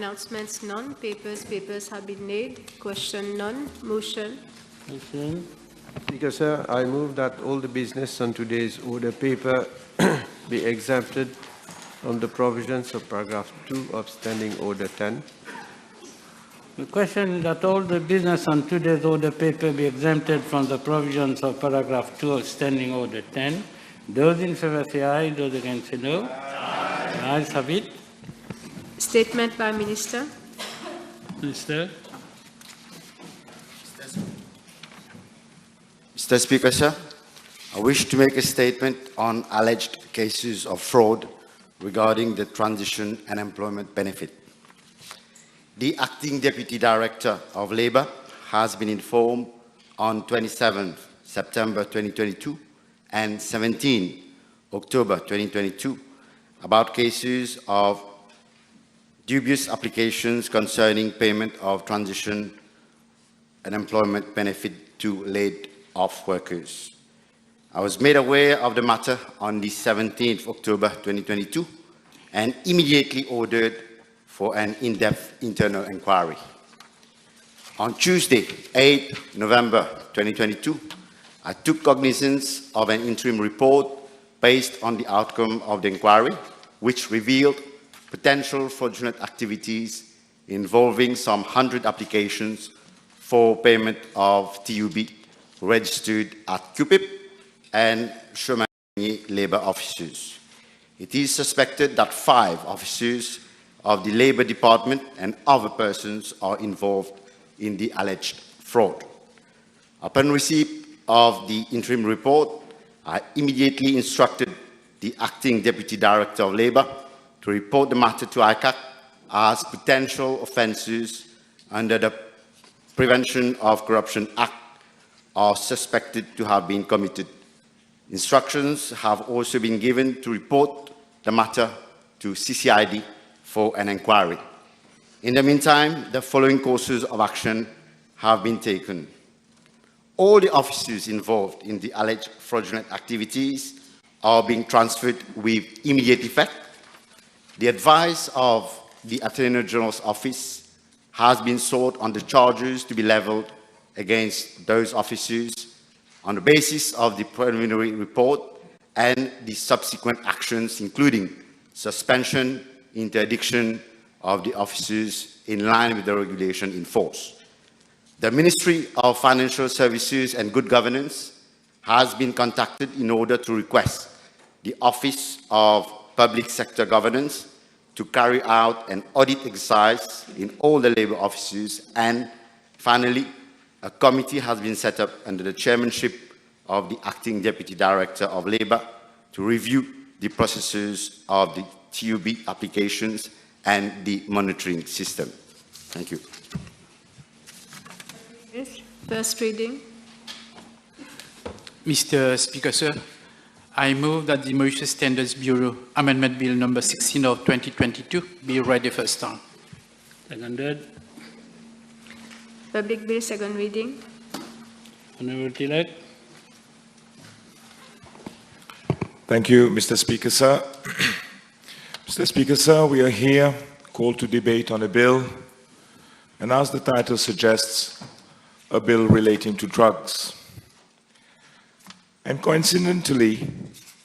Announcements none. Papers have been laid. Question none. Motion. Motion. Speaker, sir, I move that all the business on today's order paper be exempted from the provisions of paragraph 2 of Standing Order 10. The question is that all the business on today's order paper be exempted from the provisions of paragraph 2 of Standing Order 10. Those in favor say aye, those against say no. Aye. Ayes have it. Statement by Minister. Minister. Mr. Speaker, sir, I wish to make a statement on alleged cases of fraud regarding the transition and employment benefit. The Acting Deputy Director of Labour has been informed on 27 September 2022 and 17 October 2022 about cases of dubious applications concerning payment of transition and employment benefit to laid-off workers. I was made aware of the matter on the 17th October 2022 and immediately ordered for an in-depth internal inquiry. On Tuesday, 8 November 2022, I took cognizance of an interim report based on the outcome of the inquiry, which revealed potential fraudulent activities involving some 100 applications for payment of TUB registered at CUPIP and Chemanier Labour officers. It is suspected that 5 officers of the Labour Department and other persons are involved in the alleged fraud. Upon receipt of the interim report, I immediately instructed the Acting Deputy Director of Labour to report the matter to ICAC as potential offences under the Prevention of Corruption Act are suspected to have been committed. Instructions have also been given to report the matter to CCID for an inquiry. In the meantime, the following courses of action have been taken. All the officers involved in the alleged fraudulent activities are being transferred with immediate effect. The advice of the Attorney General's office has been sought on the charges to be levelled against those officers on the basis of the preliminary report and the subsequent actions, including suspension, interdiction of the officers in line with the regulation in force. The Ministry of Financial Services and Good Governance has been contacted in order to request the Office of Public Sector Governance to carry out an audit exercise in all the Labour offices, and finally, a committee has been set up under the chairmanship of the Acting Deputy Director of Labour to review the processes of the TUB applications and the monitoring system. Thank you. First reading. Mr. Speaker, sir, I move that the Mauritius Standards Bureau Amendment Bill number 16 of 2022 be read the first time. Seconded. Public Bill, second reading. Honourable Tilak. Thank you, Mr. Speaker, sir. Mr. Speaker, sir, we are here called to debate on a bill, and as the title suggests, a bill relating to drugs. And coincidentally,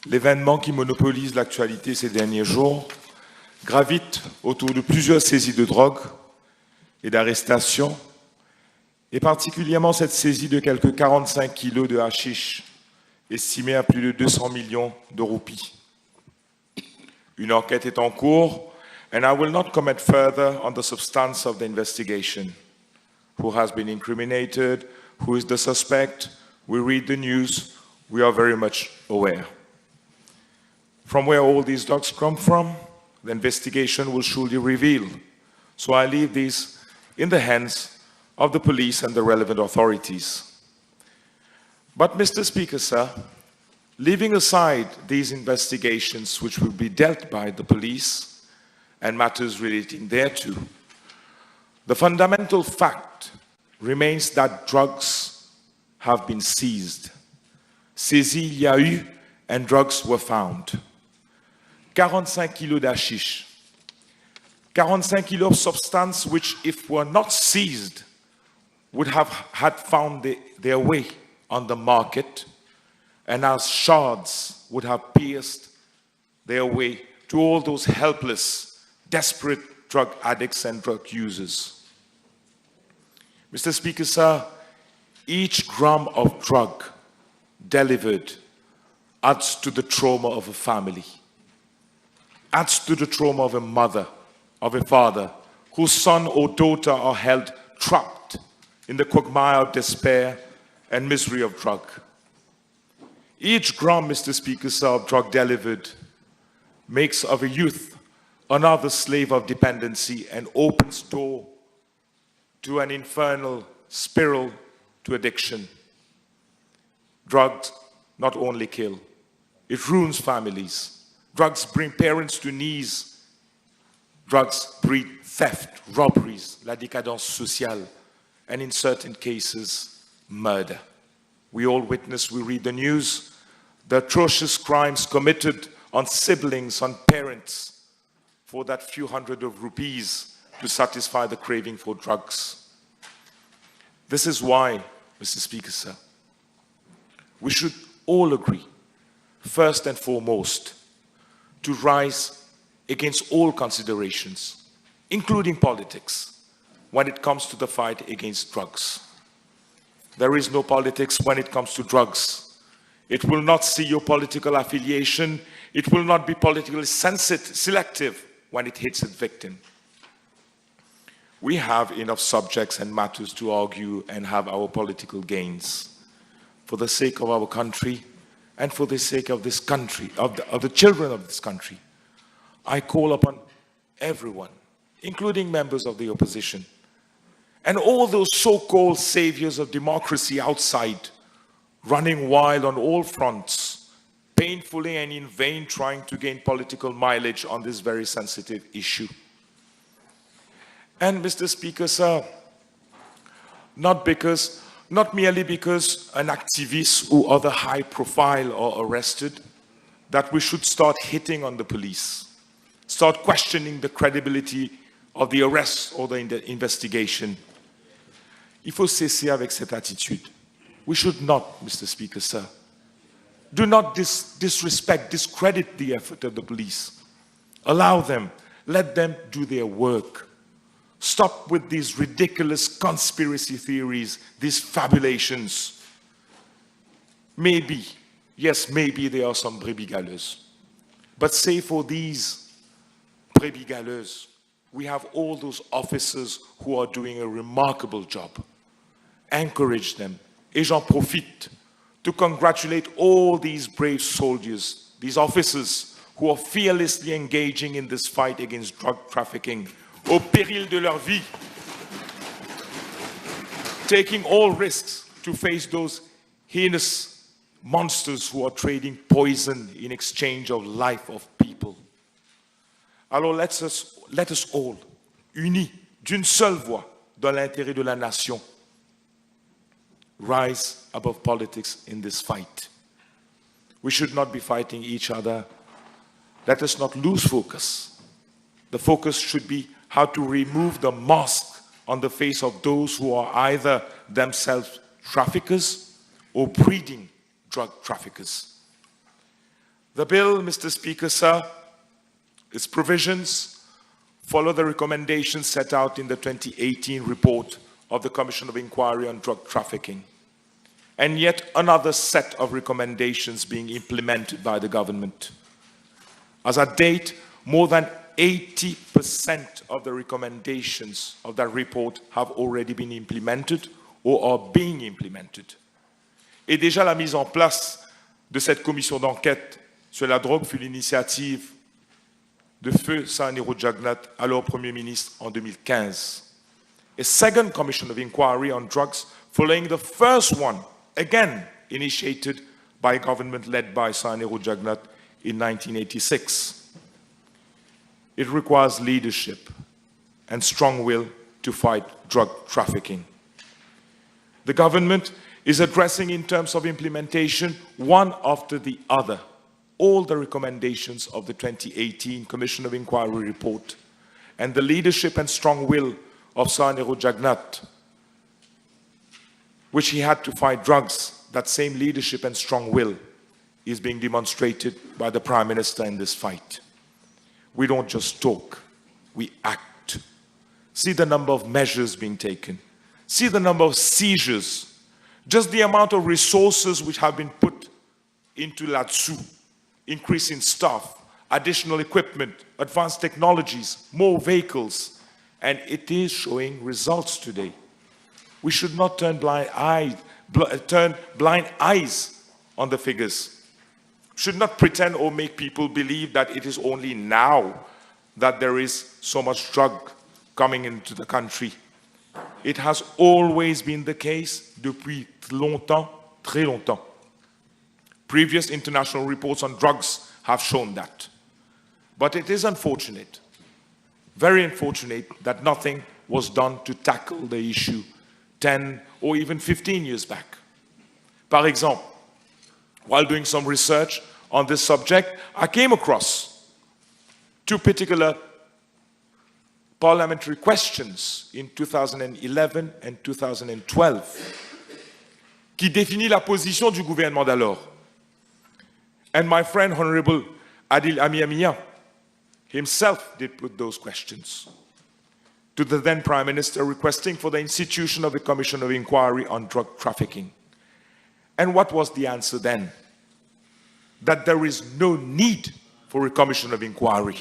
l'événement qui monopolise l'actualité ces derniers jours gravite autour de plusieurs saisies de drogue et d'arrestations, et particulièrement cette saisie de quelques 45 kilos de hashish, estimée à plus de 200 millions de roupies. Une enquête est en cours, and I will not comment further on the substance of the investigation. Who has been incriminated, who is the suspect, we read the news, we are very much aware. From where all these drugs come from, the investigation will surely reveal. So I leave this in the hands of the police and the relevant authorities. But, Mr. Speaker, sir, leaving aside these investigations which will be dealt by the police and matters relating thereto, the fundamental fact remains that drugs have been seized. Saisie il y a eu and drugs were found. 45 kilos d'hashish. 45 kilos of substance which, if were not seized, would have had found their way on the market, and as shards would have pierced their way to all those helpless, desperate drug addicts and drug users. Mr. Speaker, sir, each gram of drug delivered adds to the trauma of a family, adds to the trauma of a mother, of a father, whose son or daughter are held trapped in the quagmire of despair and misery of drug. Each gram, Mr. Speaker, sir, of drug delivered makes of a youth another slave of dependency and opens door to an infernal spiral to addiction. Drugs not only kill, it ruins families. Drugs bring parents to knees. Drugs breed theft, robberies, la décadence sociale, and in certain cases, murder. We all witness, we read the news, the atrocious crimes committed on siblings, on parents, for that few hundred of rupees to satisfy the craving for drugs. This is why, Mr. Speaker, sir, we should all agree, first and foremost, to rise against all considerations, including politics, when it comes to the fight against drugs. There is no politics when it comes to drugs. It will not see your political affiliation. It will not be politically selective when it hits its victim. We have enough subjects and matters to argue and have our political gains for the sake of our country and for the sake of this country, of the children of this country. I call upon everyone, including members of the opposition, and all those so-called saviors of democracy outside, running wild on all fronts, painfully and in vain trying to gain political mileage on this very sensitive issue. And Mr. Speaker, sir, not merely because an activist or other high profile are arrested, that we should start hitting on the police, start questioning the credibility of the arrest or the investigation. Il faut cesser avec cette attitude. We should not, Mr. Speaker, sir. Do not disrespect, discredit the effort of the police. Allow them, let them do their work. Stop with these ridiculous conspiracy theories, these fabulations. Maybe, yes, maybe there are some brebis galeuses. But say for these brebis galeuses, we have all those officers who are doing a remarkable job. Encourage them. Et j'en profite to congratulate all these brave soldiers, these officers who are fearlessly engaging in this fight against drug trafficking, au péril de leur vie, taking all risks to face those heinous monsters who are trading poison in exchange of life of people. Alors let us all, unis d'une seule voix dans l'intérêt de la nation, rise above politics in this fight. We should not be fighting each other. Let us not lose focus. The focus should be how to remove the mask on the face of those who are either themselves traffickers or breeding drug traffickers. The bill, Mr. Speaker, sir, its provisions follow the recommendations set out in the 2018 report of the Commission of Inquiry on Drug Trafficking, and yet another set of recommendations being implemented by the government. As at date, more than 80% of the recommendations of that report have already been implemented or are being implemented. Et déjà la mise en place de cette commission d'enquête sur la drogue fut l'initiative de feu Sahanero Jagnat, alors Premier ministre, en 2015. A second commission of inquiry on drugs following the first one, again initiated by a government led by Sahanero Jagnat in 1986. It requires leadership and strong will to fight drug trafficking. The government is addressing in terms of implementation, one after the other, all the recommendations of the 2018 Commission of Inquiry report and the leadership and strong will of Sir Nehru Jagnnath, which he had to fight drugs, that same leadership and strong will is being demonstrated by the Prime Minister in this fight. We don't just talk, we act. See the number of measures being taken. See the number of seizures. Just the amount of resources which have been put into là-dessous. Increase in staff, additional equipment, advanced technologies, more vehicles. And it is showing results today. We should not turn blind eyes on the figures. Should not pretend or make people believe that it is only now that there is so much drug coming into the country. It has always been the case depuis longtemps, très longtemps. Previous international reports on drugs have shown that. But it is unfortunate, very unfortunate, that nothing was done to tackle the issue 10 or even 15 years back. Par exemple, while doing some research on this subject, I came across two particular parliamentary questions in 2011 and 2012 qui définit la position du gouvernement d'alors. And my friend, Honorable Adil Amiamia, himself did put those questions to the then Prime Minister, requesting for the institution of a commission of inquiry on drug trafficking. And what was the answer then? That there is no need for a commission of inquiry.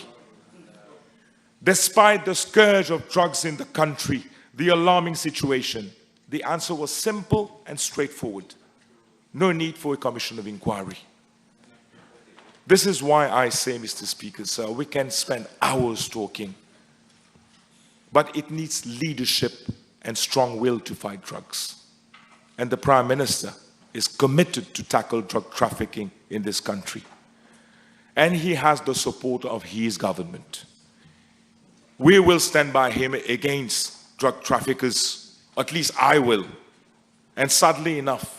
Despite the scourge of drugs in the country, the alarming situation, the answer was simple and straightforward. No need for a commission of inquiry. This is why I say, Mr. Speaker, sir, we can spend hours talking, but it needs leadership and strong will to fight drugs. And the Prime Minister is committed to tackle drug trafficking in this country. And he has the support of his government. We will stand by him against drug traffickers, at least I will. And sadly enough,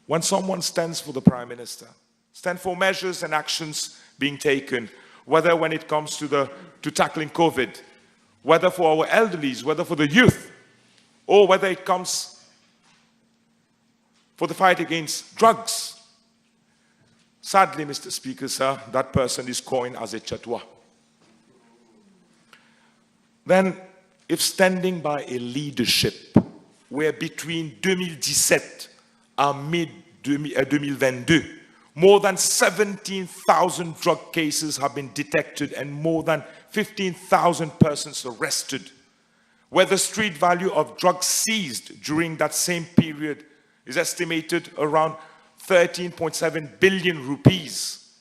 when someone stands for the Prime Minister, stand for measures and actions being taken, whether when it comes to tackling COVID, whether for our elderlies, whether for the youth, or whether it comes for the fight against drugs. Sadly, Mr. Speaker, sir, that person is coined as a chatwa. Then, if standing by a leadership where between 2017 and mid-2022, more than 17,000 drug cases have been detected and more than 15,000 persons arrested, where the street value of drugs seized during that same period is estimated around 13.7 billion rupees.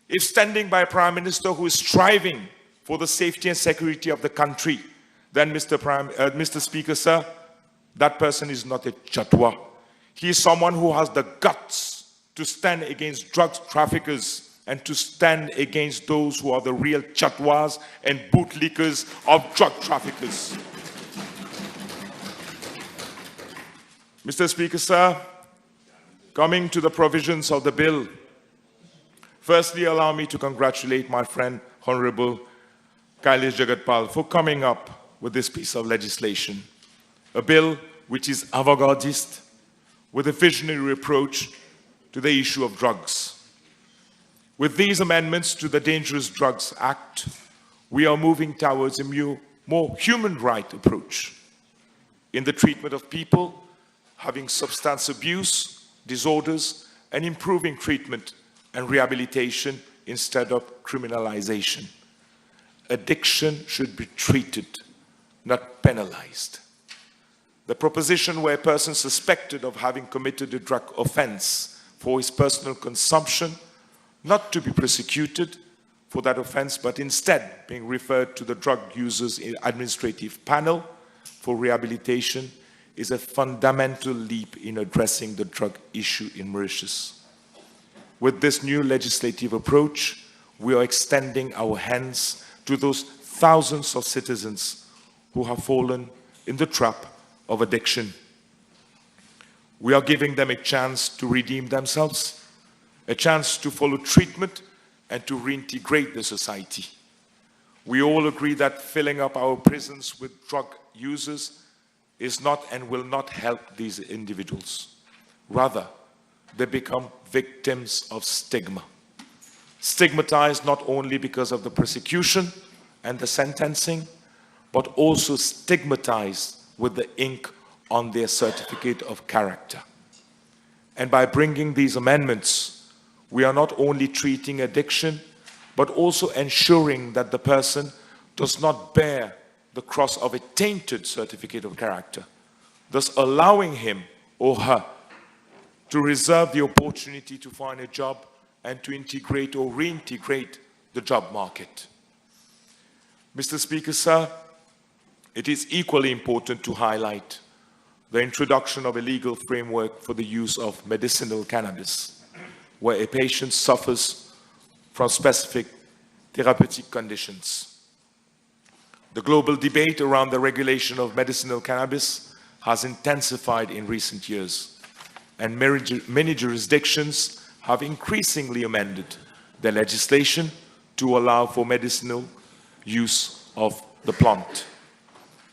If standing by a Prime Minister who is striving for the safety and security of the country, then Mr. Speaker, sir, that person is not a chatwa. He is someone who has the guts to stand against drug traffickers and to stand against those who are the real chatwas and bootlickers of drug traffickers. Mr. Speaker, sir, coming to the provisions of the bill, firstly allow me to congratulate my friend, Honorable Kailesh Jagatpal, for coming up with this piece of legislation, a bill which is avant-gardist, with a visionary approach to the issue of drugs. With these amendments to the Dangerous Drugs Act, we are moving towards a more human right approach in the treatment of people having substance abuse disorders and improving treatment and rehabilitation instead of criminalization. Addiction should be treated, not penalized. The proposition where a person suspected of having committed a drug offense for his personal consumption, not to be prosecuted for that offense, but instead being referred to the Drug Users Administrative Panel for rehabilitation, is a fundamental leap in addressing the drug issue in Mauritius. With this new legislative approach, we are extending our hands to those thousands of citizens who have fallen in the trap of addiction. We are giving them a chance to redeem themselves, a chance to follow treatment and to reintegrate the society. We all agree that filling up our prisons with drug users is not and will not help these individuals. Rather, they become victims of stigma. Stigmatized not only because of the persecution and the sentencing, but also stigmatized with the ink on their certificate of character. And by bringing these amendments, we are not only treating addiction, but also ensuring that the person does not bear the cross of a tainted certificate of character, thus allowing him or her to reserve the opportunity to find a job and to integrate or reintegrate the job market. Mr. Speaker, sir, it is equally important to highlight the introduction of a legal framework for the use of medicinal cannabis, where a patient suffers from specific therapeutic conditions. The global debate around the regulation of medicinal cannabis has intensified in recent years, and many jurisdictions have increasingly amended their legislation to allow for medicinal use of the plant.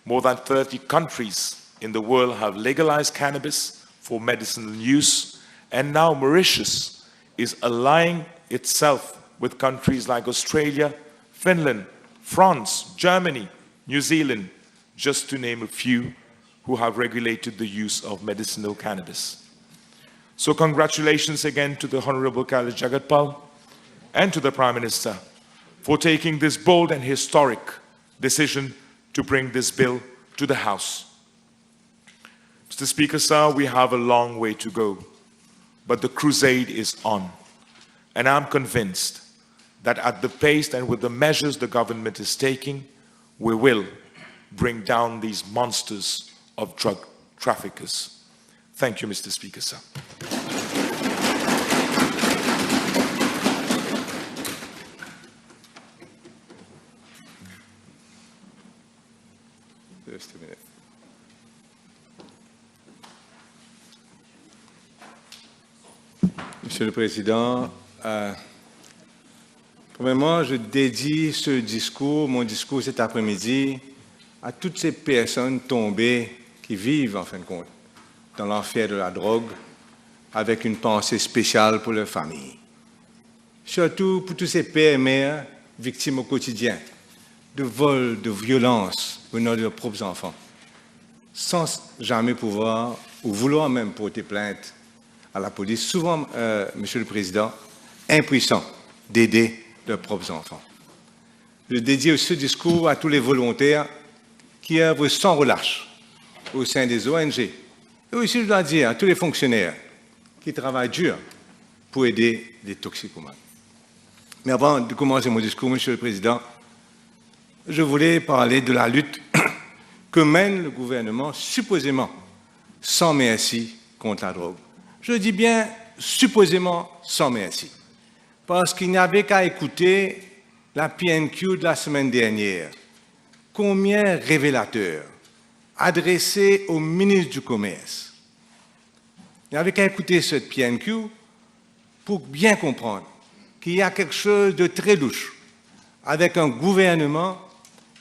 More than 30 countries in the world have legalized cannabis for medicinal use, and now Mauritius is aligning itself with countries like Australia, Finland, France, Germany, New Zealand, just to name a few, who have regulated the use of medicinal cannabis. So congratulations again to the Honorable Khaled Jagatpal and to the Prime Minister for taking this bold and historic decision to bring this bill to the House. Mr. Speaker, sir, we have a long way to go, but the crusade is on. And I'm convinced that at the pace and with the measures the government is taking, we will bring down these monsters of drug traffickers. Thank you, Mr. Speaker, sir. Just a minute. Monsieur le Président, premièrement, je dédie mon discours cet après-midi, à toutes ces personnes tombées qui vivent, en fin de compte, dans l'enfer de la drogue, avec une pensée spéciale pour leurs familles. Surtout pour tous ces pères et mères victimes au quotidien de vols, de violences venant de leurs propres enfants, sans jamais pouvoir ou vouloir même porter plainte à la police, souvent, Monsieur le Président, impuissants d'aider leurs propres enfants. Je dédie ce discours à tous les volontaires qui œuvrent sans relâche au sein des ONG, et aussi, je dois dire, à tous les fonctionnaires qui travaillent dur pour aider les toxicomanes. Mais avant de commencer mon discours, Monsieur le Président, je voulais parler de la lutte que mène le gouvernement, supposément sans merci, contre la drogue. Je dis bien supposément sans merci, parce qu'il n'y avait qu'à écouter la PNQ de la semaine dernière. Combien révélateur, adressé au ministre du Commerce. Il n'y avait qu'à écouter cette PNQ pour bien comprendre qu'il y a quelque chose de très louche avec un gouvernement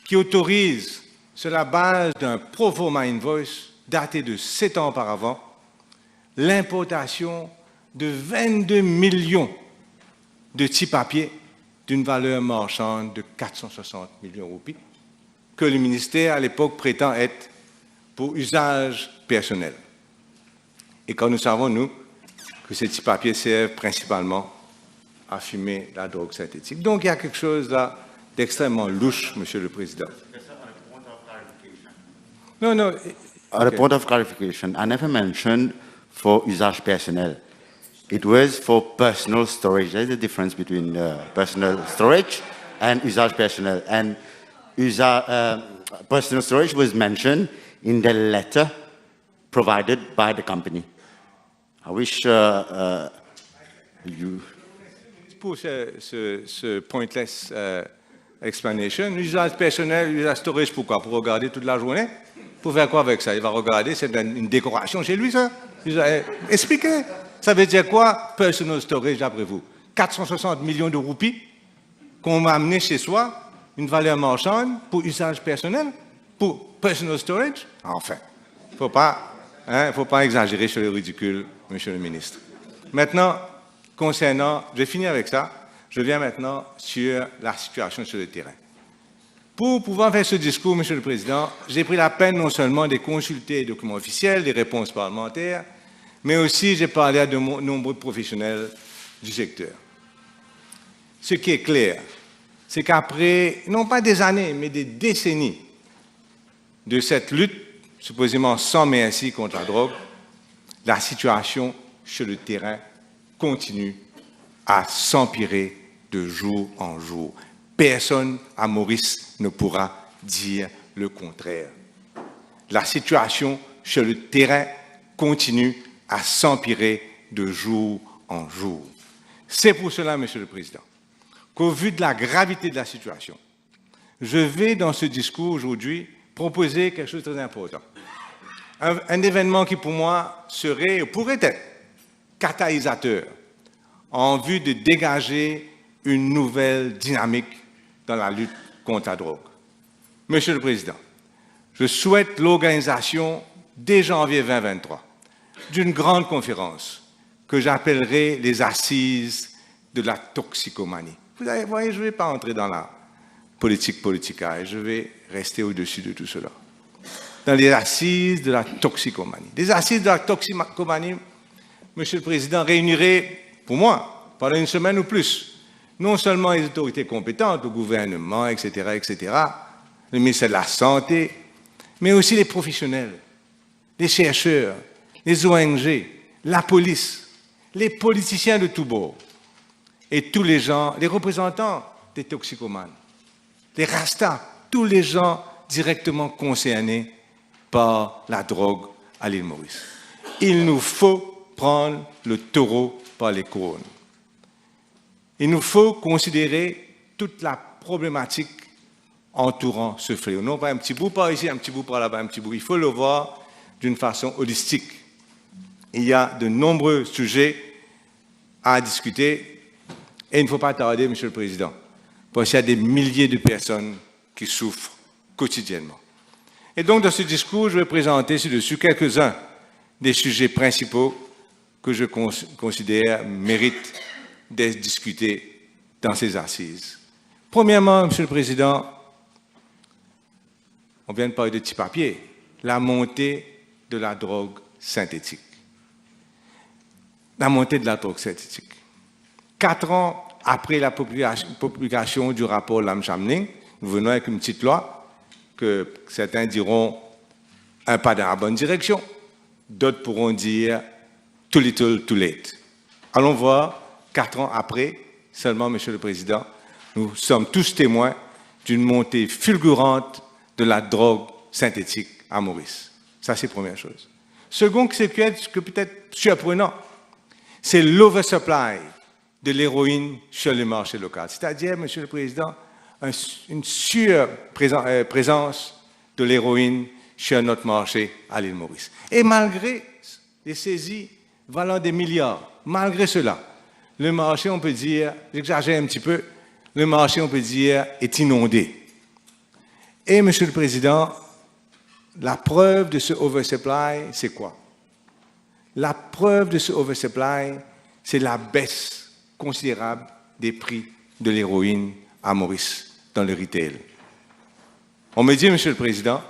qui autorise, sur la base d'un pro forma invoice daté de 7 ans auparavant, l'importation de 22 millions de petits papiers d'une valeur marchande de 460 millions de roupies, que le ministère à l'époque prétend être pour usage personnel. Et quand nous savons, nous, que ces petits papiers servent principalement à fumer la drogue synthétique. Donc il y a quelque chose là d'extrêmement louche, Monsieur le Président. Non, non. On a point of clarification, I never mentioned for usage personnel. It was for personal storage. There's a difference between personal storage and usage personnel. And personal storage was mentioned in the letter provided by the company. I wish you... Pour ce pointless explanation, l'usage personnel, l'usage storage, pourquoi? Pour regarder toute la journée? Pour faire quoi avec ça? Il va regarder, c'est une décoration chez lui, ça? Expliquez. Ça veut dire quoi, personal storage, d'après vous? 460 millions de roupies qu'on m'a amené chez soi, une valeur marchande pour usage personnel, pour personal storage. Enfin, il ne faut pas exagérer sur le ridicule, Monsieur le ministre. Maintenant, concernant, je vais finir avec ça, je viens maintenant sur la situation sur le terrain. Pour pouvoir faire ce discours, Monsieur le Président, j'ai pris la peine non seulement de consulter les documents officiels, les réponses parlementaires, mais aussi j'ai parlé à de nombreux professionnels du secteur. Ce qui est clair, c'est qu'après, non pas des années, mais des décennies de cette lutte, supposément sans merci contre la drogue, la situation sur le terrain continue à s'empirer de jour en jour. Personne à Maurice ne pourra dire le contraire. La situation sur le terrain continue à s'empirer de jour en jour. C'est pour cela, Monsieur le Président, qu'au vu de la gravité de la situation, je vais dans ce discours aujourd'hui proposer quelque chose de très important. Un événement qui pour moi serait, ou pourrait être, catalyseur en vue de dégager une nouvelle dynamique dans la lutte contre la drogue. Monsieur le Président, je souhaite l'organisation dès janvier 2023 d'une grande conférence que j'appellerai les assises de la toxicomanie. Vous voyez, je ne vais pas entrer dans la politica, je vais rester au-dessus de tout cela. Dans les assises de la toxicomanie. Les assises de la toxicomanie, Monsieur le Président, réuniraient, pour moi, pendant une semaine ou plus, non seulement les autorités compétentes, le gouvernement, etc., le ministère de la Santé, mais aussi les professionnels, les chercheurs, les ONG, la police, les politiciens de tous bords, et tous les gens, les représentants des toxicomanes, les rastas, tous les gens directement concernés par la drogue à l'île Maurice. Il nous faut prendre le taureau par les cornes. Il nous faut considérer toute la problématique entourant ce fléau. Non pas un petit bout par ici, un petit bout par là-bas, un petit bout. Il faut le voir d'une façon holistique. Il y a de nombreux sujets à discuter et il ne faut pas tarder, Monsieur le Président, parce qu'il y a des milliers de personnes qui souffrent quotidiennement. Et donc, dans ce discours, je vais présenter ci-dessus quelques-uns des sujets principaux que je considère méritent d'être discutés dans ces assises. Premièrement, Monsieur le Président, on vient de parler de petits papiers, la montée de la drogue synthétique. La montée de la drogue synthétique. 4 ans après la publication du rapport Lam-Chamling, nous venons avec une petite loi que certains diront un pas dans la bonne direction, d'autres pourront dire too little, too late. Allons voir, 4 ans après, seulement, Monsieur le Président, nous sommes tous témoins d'une montée fulgurante de la drogue synthétique à Maurice. Ça, c'est la première chose. Second, c'est que peut-être surprenant, c'est l'oversupply de l'héroïne sur le marché local. C'est-à-dire, Monsieur le Président, une surprésence de l'héroïne sur notre marché à l'île Maurice. Et malgré les saisies valant des milliards, malgré cela, le marché, on peut dire, j'exagère un petit peu, le marché, on peut dire, est inondé. Et, Monsieur le Président, la preuve de ce oversupply, c'est quoi? La preuve de ce oversupply, c'est la baisse considérable des prix de l'héroïne à Maurice, dans le retail. On me dit, Monsieur le Président,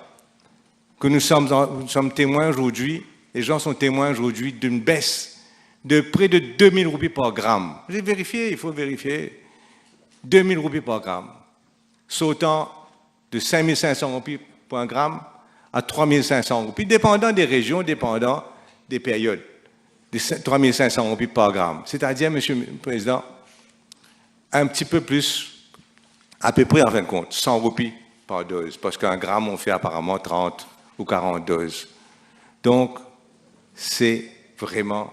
que nous sommes témoins aujourd'hui, les gens sont témoins aujourd'hui d'une baisse de près de 2000 roupies par gramme. J'ai vérifié, il faut vérifier. 2000 roupies par gramme, sautant de 5500 roupies par gramme à 3500 roupies, dépendant des régions, dépendant des périodes, de 3500 roupies par gramme. C'est-à-dire, Monsieur le Président, un petit peu plus, à peu près en fin de compte, 100 roupies par dose, parce qu'un gramme, on fait apparemment 30 ou 40 doses. Donc, c'est vraiment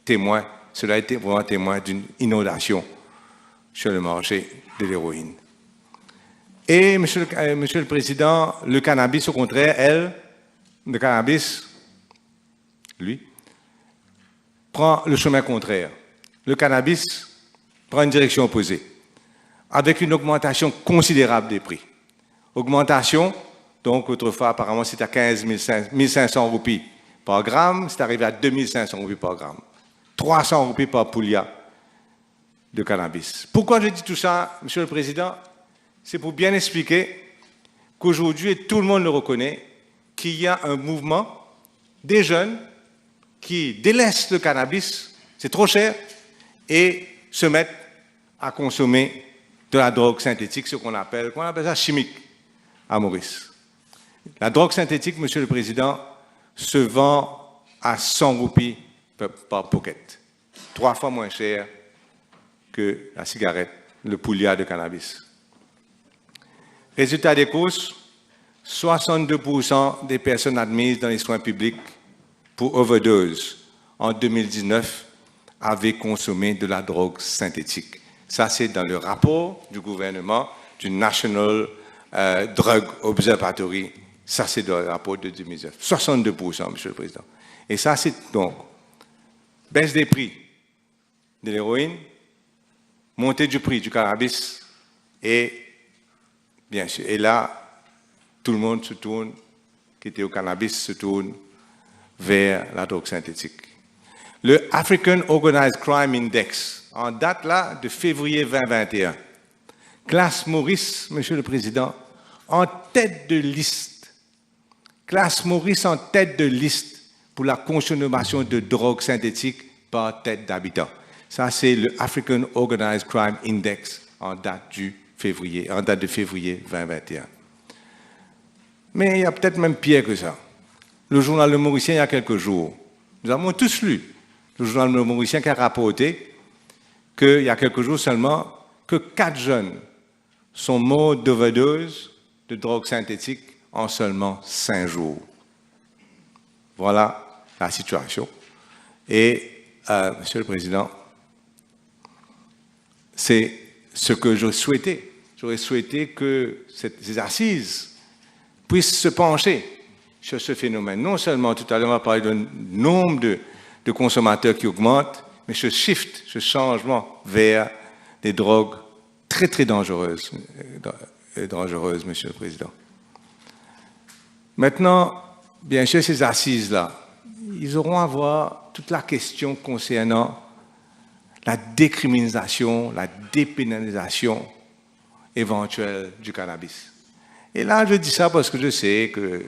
témoin, cela a été vraiment témoin d'une inondation sur le marché de l'héroïne. Et, Monsieur le Président, le cannabis, au contraire, le cannabis, lui, prend le chemin contraire. Le cannabis prend une direction opposée. avec une augmentation considérable des prix. Augmentation, donc autrefois apparemment c'était à 15 500 roupies par gramme, c'est arrivé à 2500 roupies par gramme. 300 roupies par poulia de cannabis. Pourquoi je dis tout ça, Monsieur le Président? C'est pour bien expliquer qu'aujourd'hui, et tout le monde le reconnaît, qu'il y a un mouvement des jeunes qui délaissent le cannabis, c'est trop cher, et se mettent à consommer de la drogue synthétique, ce qu'on appelle ça chimique à Maurice. La drogue synthétique, Monsieur le Président, se vend à 100 roupies par pocket, 3 fois moins cher que la cigarette, le poulia de cannabis. Résultat des courses, 62% des personnes admises dans les soins publics pour overdose en 2019 avaient consommé de la drogue synthétique. Ça, c'est dans le rapport du gouvernement du National Drug Observatory. Ça, c'est dans le rapport de 2019. 62%, Monsieur le Président. Et ça, c'est donc baisse des prix de l'héroïne, montée du prix du cannabis et, bien sûr, et là, tout le monde se tourne, qui était au cannabis, se tourne vers la drogue synthétique. Le African Organized Crime Index, en date là de février 2021, classe Maurice, Monsieur le Président, en tête de liste. Classe Maurice en tête de liste pour la consommation de drogue synthétique par tête d'habitant. Ça, c'est le African Organized Crime Index en date de février 2021. Mais il y a peut-être même pire que ça. Le journal Le Mauricien, il y a quelques jours, nous avons tous lu le journal Le Mauricien qui a rapporté qu'il y a quelques jours seulement, que 4 jeunes sont morts d'overdose de drogue synthétique en seulement 5 jours. Voilà la situation. Et, Monsieur le Président, c'est ce que je souhaitais. J'aurais souhaité que ces assises puissent se pencher sur ce phénomène. Non seulement, tout à l'heure, on va parler d'un nombre de consommateurs qui augmente, mais ce shift, ce changement vers des drogues très, très dangereuses, Monsieur le Président. Maintenant, bien sûr, ces assises-là, ils auront à voir toute la question concernant la décriminalisation, la dépénalisation éventuelle du cannabis. Et là, je dis ça parce que je sais que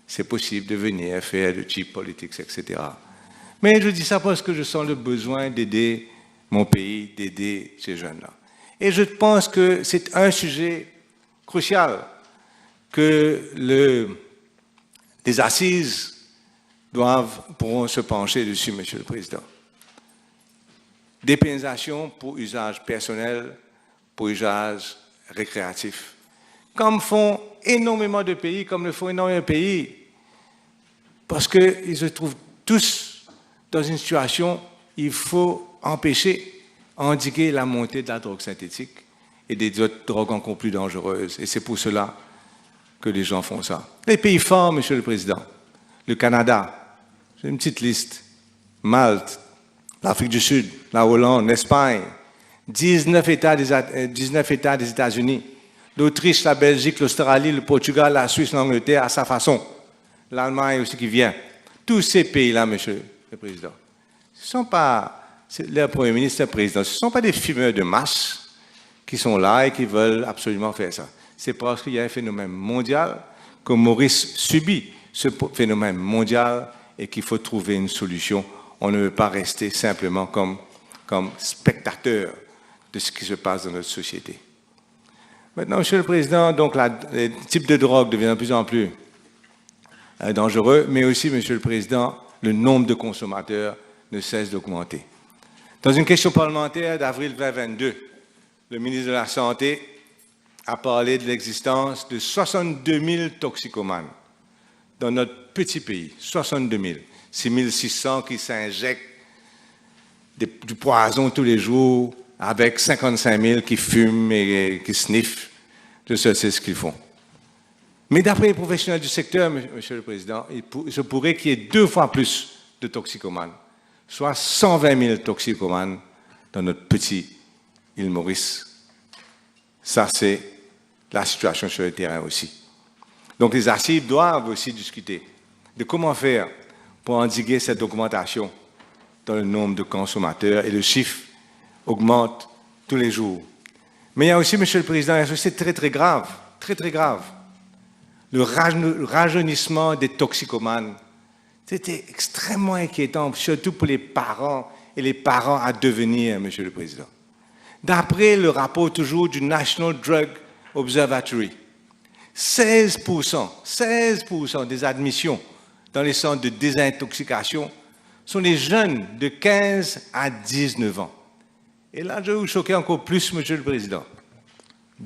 c'est possible de venir faire de cheap politics, etc. Mais je dis ça parce que je sens le besoin d'aider mon pays, d'aider ces jeunes-là. Et je pense que c'est un sujet crucial que les assises pourront se pencher dessus, Monsieur le Président. Dépénalisation pour usage personnel, pour usage récréatif. Comme font énormément de pays, comme le font énormément de pays, parce qu'ils se trouvent tous dans une situation, il faut empêcher, endiguer la montée de la drogue synthétique et des autres drogues encore plus dangereuses. Et c'est pour cela que les gens font ça. Les pays forts, Monsieur le Président, le Canada, j'ai une petite liste, Malte, l'Afrique du Sud, la Hollande, l'Espagne, 19 États des États-Unis, l'Autriche, la Belgique, l'Australie, le Portugal, la Suisse, l'Angleterre, à sa façon. L'Allemagne aussi qui vient. Tous ces pays-là, Monsieur le Président, ce ne sont pas, le Premier ministre, le Président, ce ne sont pas des fumeurs de masse qui sont là et qui veulent absolument faire ça. C'est parce qu'il y a un phénomène mondial, que Maurice subit ce phénomène mondial et qu'il faut trouver une solution. On ne veut pas rester simplement comme spectateur de ce qui se passe dans notre société. Maintenant, Monsieur le Président, donc les types de drogue deviennent de plus en plus dangereux, mais aussi, Monsieur le Président, le nombre de consommateurs ne cesse d'augmenter. Dans une question parlementaire d'avril 2022, le ministre de la Santé a parlé de l'existence de 62 000 toxicomanes dans notre petit pays. 62 000. 6 600 qui s'injectent du poison tous les jours, avec 55 000 qui fument et qui sniffent. Tout ça, c'est ce qu'ils font. Mais d'après les professionnels du secteur, Monsieur le Président, il se pourrait qu'il y ait 2 fois plus de toxicomanes, soit 120 000 toxicomanes dans notre petite île Maurice. Ça, c'est la situation sur le terrain aussi. Donc, les assises doivent aussi discuter de comment faire pour endiguer cette augmentation dans le nombre de consommateurs, et le chiffre augmente tous les jours. Mais il y a aussi, Monsieur le Président, c'est très, très grave, le rajeunissement des toxicomanes. C'était extrêmement inquiétant, surtout pour les parents et les parents à devenir, Monsieur le Président. D'après le rapport toujours du National Drug Observatory, 16% des admissions dans les centres de désintoxication sont les jeunes de 15 à 19 ans. Et là, je vais vous choquer encore plus, Monsieur le Président.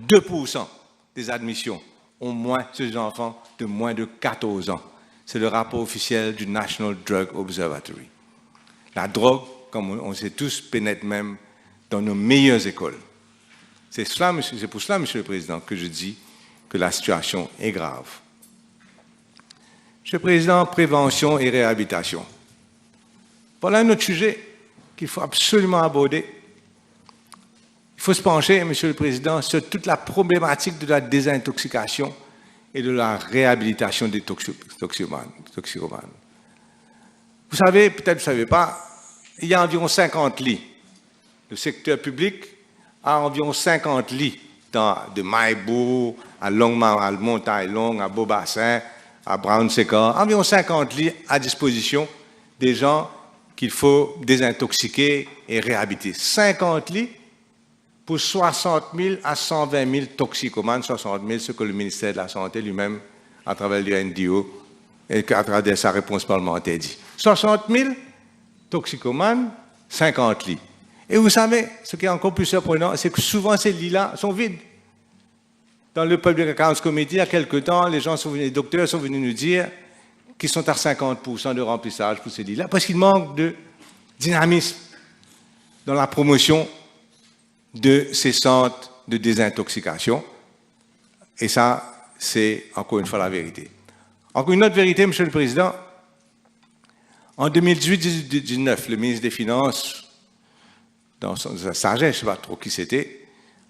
2% des admissions ont moins ces enfants de moins de 14 ans. C'est le rapport officiel du National Drug Observatory. La drogue, comme on sait tous, pénètre même dans nos meilleures écoles. C'est pour cela, Monsieur le Président, que je dis que la situation est grave. Monsieur le Président, prévention et réhabilitation. Voilà un autre sujet qu'il faut absolument aborder. Il faut se pencher, Monsieur le Président, sur toute la problématique de la désintoxication et de la réhabilitation des toxicomanes. Vous savez, peut-être vous ne savez pas, il y a environ 50 lits. Le secteur public a environ 50 lits de Maïbou, à Longmont, à Montaille-Longue, à Beaubassin, à Brown-Séquard, environ 50 lits à disposition des gens qu'il faut désintoxiquer et réhabiliter. 50 lits pour 60 000 à 120 000 toxicomanes, 60 000, ce que le ministère de la Santé lui-même, à travers l'UNDO et à travers sa réponse parlementaire dit. 60 000 toxicomanes, 50 lits. Et vous savez, ce qui est encore plus surprenant, c'est que souvent ces lits-là sont vides. Dans le Public Accounts Committee, il y a quelque temps, les docteurs sont venus nous dire qu'ils sont à 50% de remplissage pour ces lits-là, parce qu'il manque de dynamisme dans la promotion de ces centres de désintoxication. Et ça, c'est encore une fois la vérité. Encore une autre vérité, Monsieur le Président. En 2018-2019, le ministre des Finances, dans sa sagesse, je ne sais pas trop qui c'était,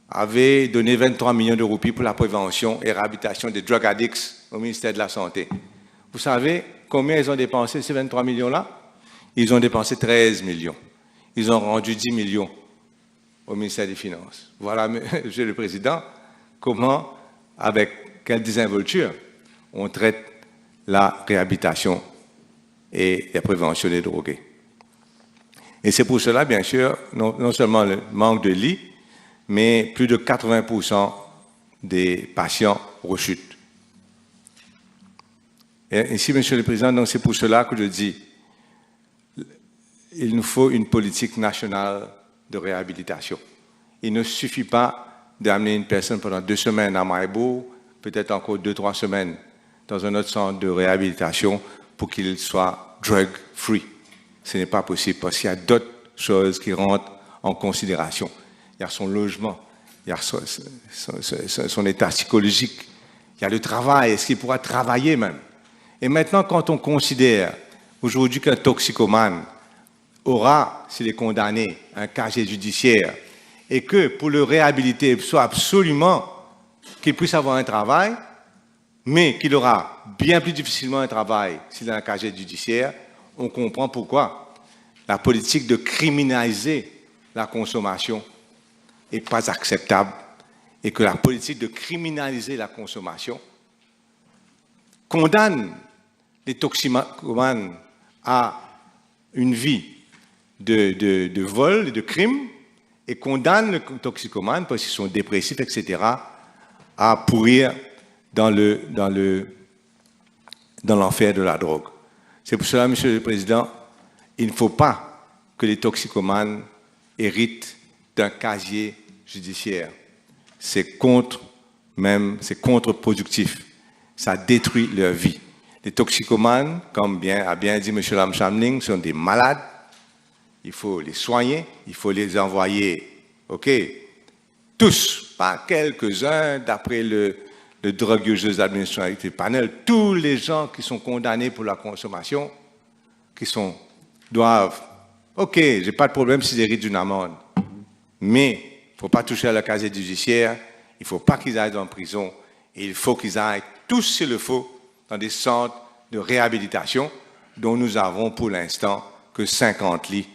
avait donné 23 millions de roupies pour la prévention et réhabilitation des drug addicts au ministère de la Santé. Vous savez combien ils ont dépensé ces 23 millions-là? Ils ont dépensé 13 millions. Ils ont rendu 10 millions au ministère des Finances. Voilà, Monsieur le Président, comment, avec quelle désinvolture, on traite la réhabilitation et la prévention des drogués. Et c'est pour cela, bien sûr, non seulement le manque de lits, mais plus de 80% des patients rechutent. Et ici, Monsieur le Président, c'est pour cela que je dis il nous faut une politique nationale de réhabilitation. Il ne suffit pas d'amener une personne pendant 2 semaines à Maïbo, peut-être encore 2-3 semaines dans un autre centre de réhabilitation pour qu'il soit drug-free. Ce n'est pas possible parce qu'il y a d'autres choses qui rentrent en considération. Il y a son logement, il y a son état psychologique, il y a le travail, est-ce qu'il pourra travailler même? Et maintenant, quand on considère aujourd'hui qu'un toxicomane aura, s'il est condamné, un casier judiciaire, et que pour le réhabiliter, il soit absolument qu'il puisse avoir un travail, mais qu'il aura bien plus difficilement un travail s'il a un casier judiciaire, on comprend pourquoi la politique de criminaliser la consommation n'est pas acceptable et que la politique de criminaliser la consommation condamne les toxicomanes à une vie de vol et de crime et condamne les toxicomanes parce qu'ils sont dépressifs, etc., à pourrir dans l'enfer de la drogue. C'est pour cela, Monsieur le Président, il ne faut pas que les toxicomanes héritent d'un casier judiciaire. C'est contre-productif. Ça détruit leur vie. Les toxicomanes, comme a bien dit M. Lamchamling, sont des malades. Il faut les soigner, il faut les envoyer, tous, pas quelques-uns, d'après le Drug Users Administrative Panel, tous les gens qui sont condamnés pour la consommation, doivent, j'ai pas de problème s'ils héritent d'une amende, mais il ne faut pas toucher à la casier judiciaire, il ne faut pas qu'ils aillent en prison, et il faut qu'ils aillent tous, s'il le faut, dans des centres de réhabilitation dont nous avons pour l'instant que 50 lits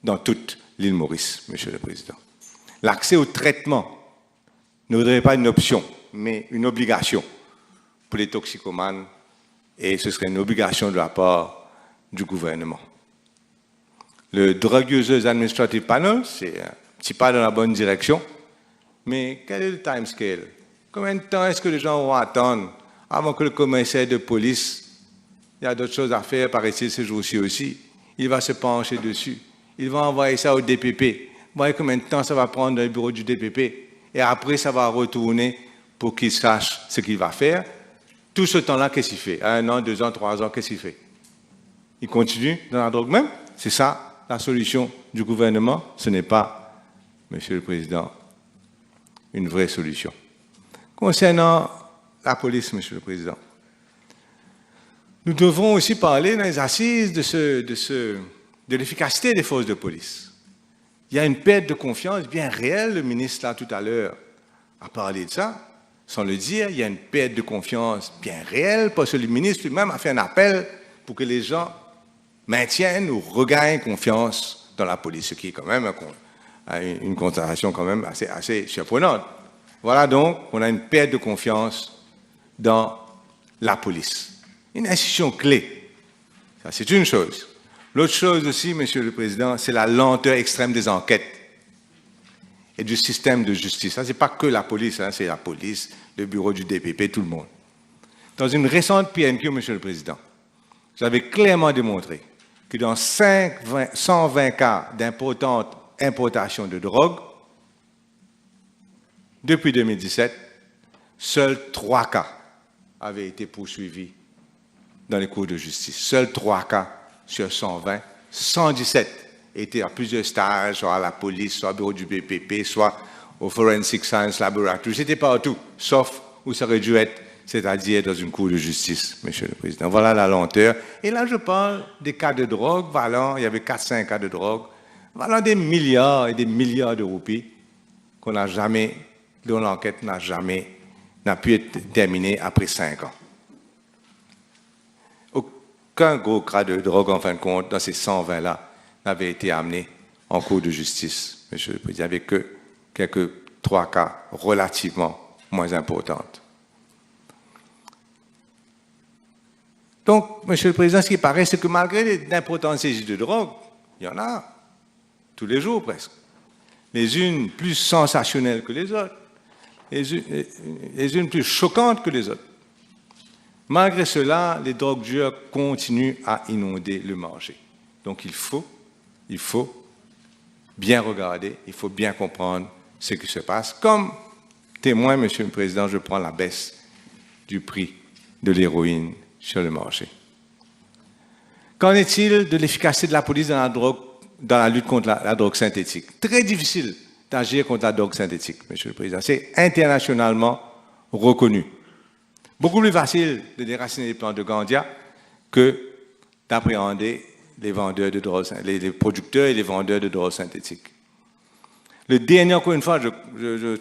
dans toute l'île Maurice, Monsieur le Président. L'accès au traitement ne voudrait pas une option, mais une obligation pour les toxicomanes, et ce serait une obligation de la part du gouvernement. Le Drug Users Administrative Panel, c'est un petit pas dans la bonne direction, mais quel est le time scale? Combien de temps est-ce que les gens vont attendre avant que le commissaire de police, il y a d'autres choses à faire, paraît-il, ces jours-ci aussi, il va se pencher dessus, il va envoyer ça au DPP, voyez combien de temps ça va prendre dans le bureau du DPP, et après ça va retourner pour qu'il sache ce qu'il va faire. Tout ce temps-là, qu'est-ce qu'il fait? 1 an, 2 ans, 3 ans, qu'est-ce qu'il fait? Il continue dans la drogue même? C'est ça la solution du gouvernement? Ce n'est pas, Monsieur le Président, une vraie solution. Concernant la police, Monsieur le Président, nous devons aussi parler dans les assises de l'efficacité des forces de police. Il y a une perte de confiance bien réelle, le ministre là tout à l'heure a parlé de ça, sans le dire, il y a une perte de confiance bien réelle, parce que le ministre lui-même a fait un appel pour que les gens maintiennent ou regagnent confiance dans la police, ce qui est quand même une constatation quand même assez surprenante. Voilà donc, on a une perte de confiance dans la police. Une institution clé, ça c'est une chose. L'autre chose aussi, Monsieur le Président, c'est la lenteur extrême des enquêtes et du système de justice. Ça, ce n'est pas que la police, hein, c'est la police, le bureau du DPP, tout le monde. Dans une récente PNQ, Monsieur le Président, j'avais clairement démontré que dans 120 cas d'importante importation de drogue, depuis 2017, seuls 3 cas avaient été poursuivis dans les cours de justice. Seuls 3 cas sur 120, 117 étaient à plusieurs stages, soit à la police, soit au bureau du BPP, soit au Forensic Science Laboratory. C'était partout, sauf où ça aurait dû être, c'est-à-dire dans une cour de justice, Monsieur le Président. Voilà la lenteur. Et là, je parle des cas de drogue valant, il y avait 4-5 cas de drogue, valant des milliards et des milliards de roupies qu'on n'a jamais, dont l'enquête n'a pu être terminée après 5 ans. Aucun gros cas de drogue, en fin de compte, dans ces 120-là, n'avait été amené en cours de justice, Monsieur le Président, avec que quelques 3 cas relativement moins importants. Donc, Monsieur le Président, ce qui paraît, c'est que malgré d'importantes saisies de drogue, il y en a tous les jours presque, les unes plus sensationnelles que les autres, les unes plus choquantes que les autres. Malgré cela, les drogues dures continuent à inonder le marché. Donc il faut bien regarder, il faut bien comprendre ce qui se passe. Comme témoin, Monsieur le Président, je prends la baisse du prix de l'héroïne sur le marché. Qu'en est-il de l'efficacité de la police dans la lutte contre la drogue synthétique? Très difficile d'agir contre la drogue synthétique, Monsieur le Président. C'est internationalement reconnu. Beaucoup plus facile de déraciner les plantes de Gandia que d'appréhender les vendeurs de drogue, les producteurs et les vendeurs de drogue synthétique. Le dernier, encore une fois, je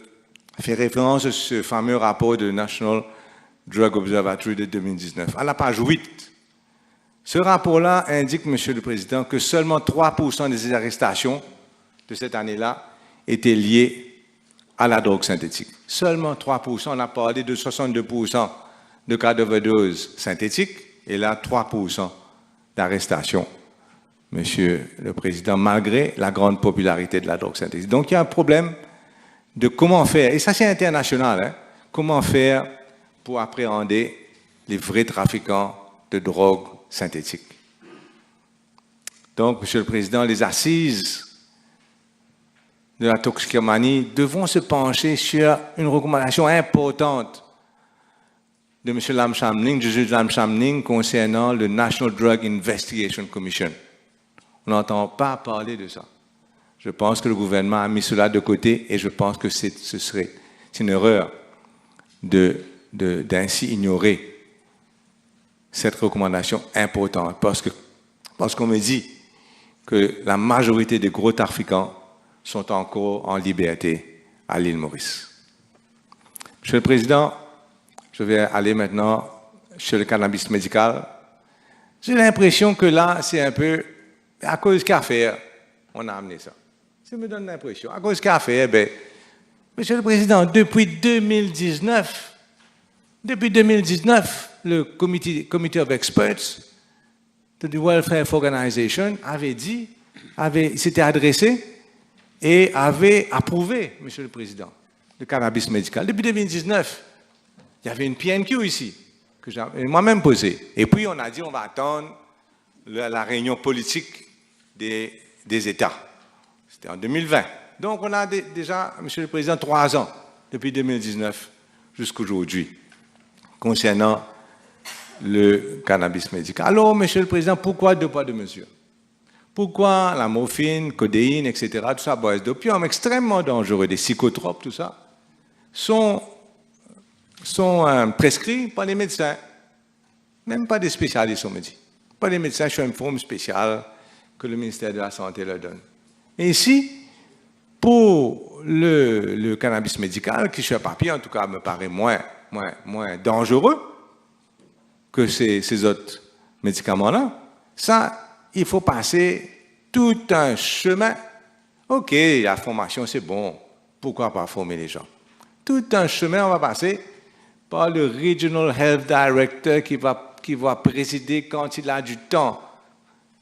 fais référence à ce fameux rapport de National Drug Observatory de 2019. À la page 8, ce rapport-là indique, Monsieur le Président, que seulement 3% des arrestations de cette année-là étaient liées à la drogue synthétique. Seulement 3%, on a parlé de 62% de cas d'overdose synthétique, et là, 3% d'arrestations, Monsieur le Président, malgré la grande popularité de la drogue synthétique. Donc, il y a un problème de comment faire, et ça c'est international, hein, comment faire pour appréhender les vrais trafiquants de drogue synthétique. Donc, Monsieur le Président, les assises de la toxicomanie devront se pencher sur une recommandation importante de M. Lam Shamling, du juge Lam Shamling, concernant le National Drug Investigation Commission. On n'entend pas parler de ça. Je pense que le gouvernement a mis cela de côté et je pense que ce serait une erreur d'ainsi ignorer cette recommandation importante parce qu'on me dit que la majorité des gros trafiquants sont encore en liberté à l'île Maurice. Monsieur le Président, je vais aller maintenant sur le cannabis médical. J'ai l'impression que là, c'est un peu à cause qu'affaire, on a amené ça. Ça me donne l'impression. À cause qu'affaire, ben, Monsieur le Président, depuis 2019, le Committee of Experts de the World Health Organization s'était adressé et avait approuvé, Monsieur le Président, le cannabis médical. Depuis 2019, il y avait une PNQ ici, que j'ai moi-même posée. Et puis, on a dit, on va attendre la réunion politique des États. C'était en 2020. Donc, on a déjà, Monsieur le Président, 3 ans, depuis 2019 jusqu'à aujourd'hui, concernant le cannabis médical. Alors, Monsieur le Président, pourquoi 2 poids 2 mesures? Pourquoi la morphine, codéine, etc., tout ça, bois d'opium, extrêmement dangereux, des psychotropes, tout ça, sont prescrits par les médecins, même pas des spécialistes, on me dit. Pas des médecins sur une forme spéciale que le ministère de la Santé leur donne. Et ici, pour le cannabis médical, qui sur papier, en tout cas, me paraît moins dangereux que ces autres médicaments-là, ça, il faut passer tout un chemin. OK, la formation, c'est bon. Pourquoi pas former les gens? Tout un chemin, on va passer par le Regional Health Director qui va présider, quand il a du temps,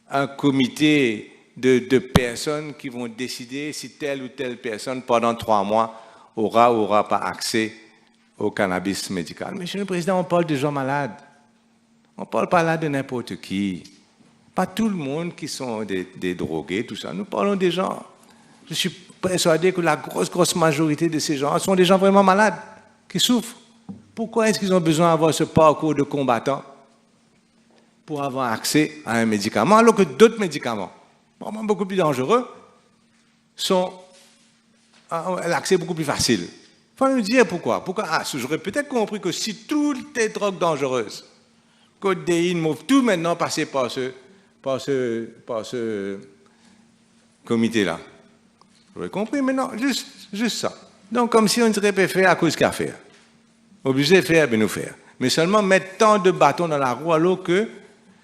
un comité de personnes qui vont décider si telle ou telle personne, pendant 3 mois, aura ou aura pas accès au cannabis médical. Monsieur le Président, on parle de gens malades. On ne parle pas là de n'importe qui. Pas tout le monde qui sont des drogués, tout ça. Nous parlons des gens. Je suis persuadé que la grosse majorité de ces gens sont des gens vraiment malades, qui souffrent. Pourquoi est-ce qu'ils ont besoin d'avoir ce parcours de combattant pour avoir accès à un médicament, alors que d'autres médicaments, vraiment beaucoup plus dangereux, l'accès est beaucoup plus facile? Il faut nous dire pourquoi. J'aurais peut-être compris que si toutes les drogues dangereuses, codéine, tout maintenant passé par ce comité-là. J'aurais compris, mais non, juste ça. Donc, comme si on dirait pas faire à cause qu'à faire. Obligé de faire, ben nous faire. Mais seulement mettre tant de bâtons dans la roue, alors que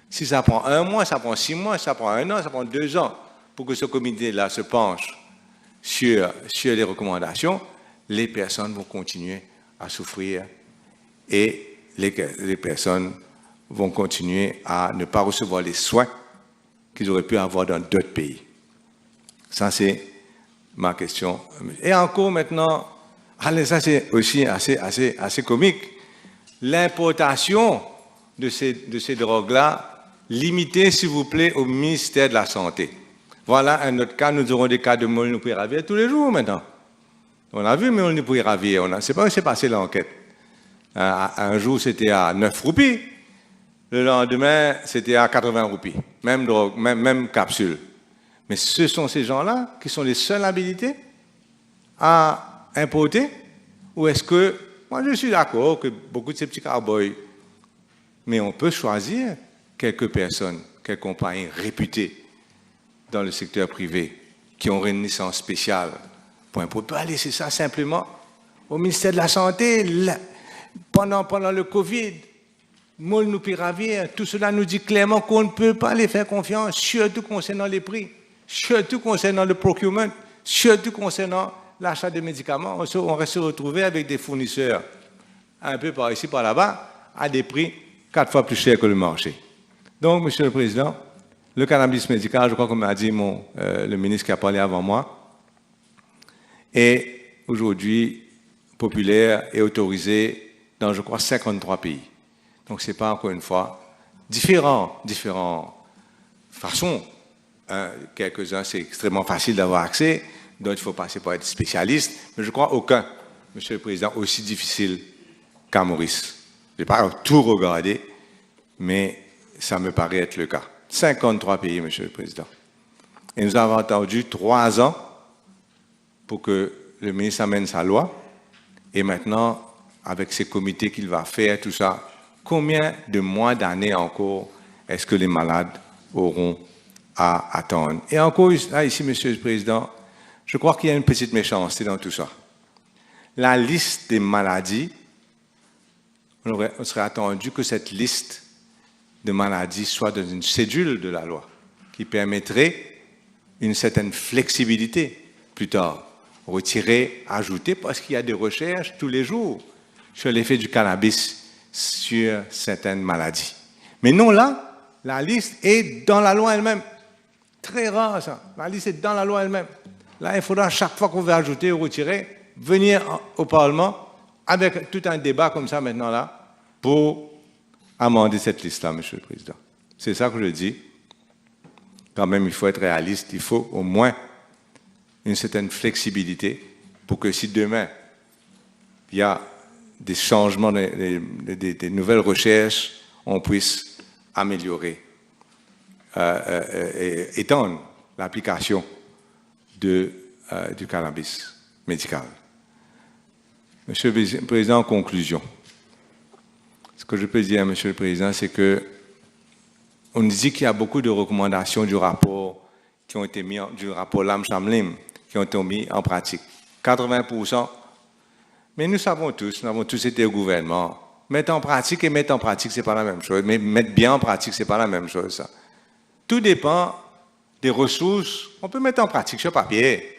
si ça prend 1 mois, ça prend 6 mois, ça prend 1 an, ça prend 2 ans pour que ce comité-là se penche sur les recommandations, les personnes vont continuer à souffrir et les personnes vont continuer à ne pas recevoir les soins qu'ils auraient pu avoir dans d'autres pays. Ça, c'est ma question. Et encore maintenant, allez, ça c'est aussi assez comique, l'importation de ces drogues-là, limitée, s'il vous plaît, au ministère de la Santé. Voilà un autre cas, nous aurons des cas de molnupiravir tous les jours maintenant. On a vu molnupiravir, on ne sait pas où s'est passée l'enquête. Un jour, c'était à 9 roupies. Le lendemain, c'était à 80 roupies. Même drogue, même capsule. Mais ce sont ces gens-là qui sont les seuls habilités à importer? Ou est-ce que, moi je suis d'accord que beaucoup de ces petits cowboys, mais on peut choisir quelques personnes, quelques compagnies réputées dans le secteur privé qui ont une licence spéciale pour importer. On peut aller laisser ça simplement au ministère de la Santé pendant le Covid. Molnupiravir, tout cela nous dit clairement qu'on ne peut pas les faire confiance, surtout concernant les prix, surtout concernant le procurement, surtout concernant l'achat de médicaments. On va se retrouver avec des fournisseurs un peu par ici, par là-bas, à des prix 4 fois plus chers que le marché. Donc, Monsieur le Président, le cannabis médical, je crois qu'on m'a dit le ministre qui a parlé avant moi, est aujourd'hui populaire et autorisé dans, je crois, 53 pays. Donc, ce n'est pas, encore une fois, différentes façons. Quelques-uns, c'est extrêmement facile d'avoir accès. D'autres, il faut passer par être spécialiste. Mais je crois aucun, Monsieur le Président, aussi difficile qu'à Maurice. Je n'ai pas tout regardé, mais ça me paraît être le cas. 53 pays, Monsieur le Président. Et nous avons attendu 3 ans pour que le ministre amène sa loi. Et maintenant, avec ces comités qu'il va faire, tout ça, combien de mois, d'années encore est-ce que les malades auront à attendre? Et encore, là, ici, Monsieur le Président, je crois qu'il y a une petite méchanceté dans tout ça. la liste des maladies, on serait attendu que cette liste de maladies soit dans une cédule de la loi qui permettrait une certaine flexibilité plus tard. Retirer, ajouter, parce qu'il y a des recherches tous les jours sur l'effet du cannabis sur certaines maladies. Mais non, là, la liste est dans la loi elle-même. Très rare, ça. La liste est dans la loi elle-même. Là, il faudra, chaque fois qu'on veut ajouter ou retirer, venir au Parlement avec tout un débat comme ça maintenant là pour amender cette liste-là, Monsieur le Président. C'est ça que je dis. Quand même, il faut être réaliste. Il faut au moins une certaine flexibilité pour que si demain, il y a des changements, des nouvelles recherches, on puisse améliorer, et étendre l'application du cannabis médical. Monsieur le Président, en conclusion, ce que je peux dire, Monsieur le Président, c'est que on nous dit qu'il y a beaucoup de recommandations du rapport qui ont été mis du rapport Lam-Chamlim qui ont été mis en pratique. 80%. Mais nous savons tous, nous avons tous été au gouvernement. Mettre en pratique et mettre en pratique, c'est pas la même chose. Mais mettre bien en pratique, c'est pas la même chose, ça. Tout dépend des ressources. On peut mettre en pratique sur papier.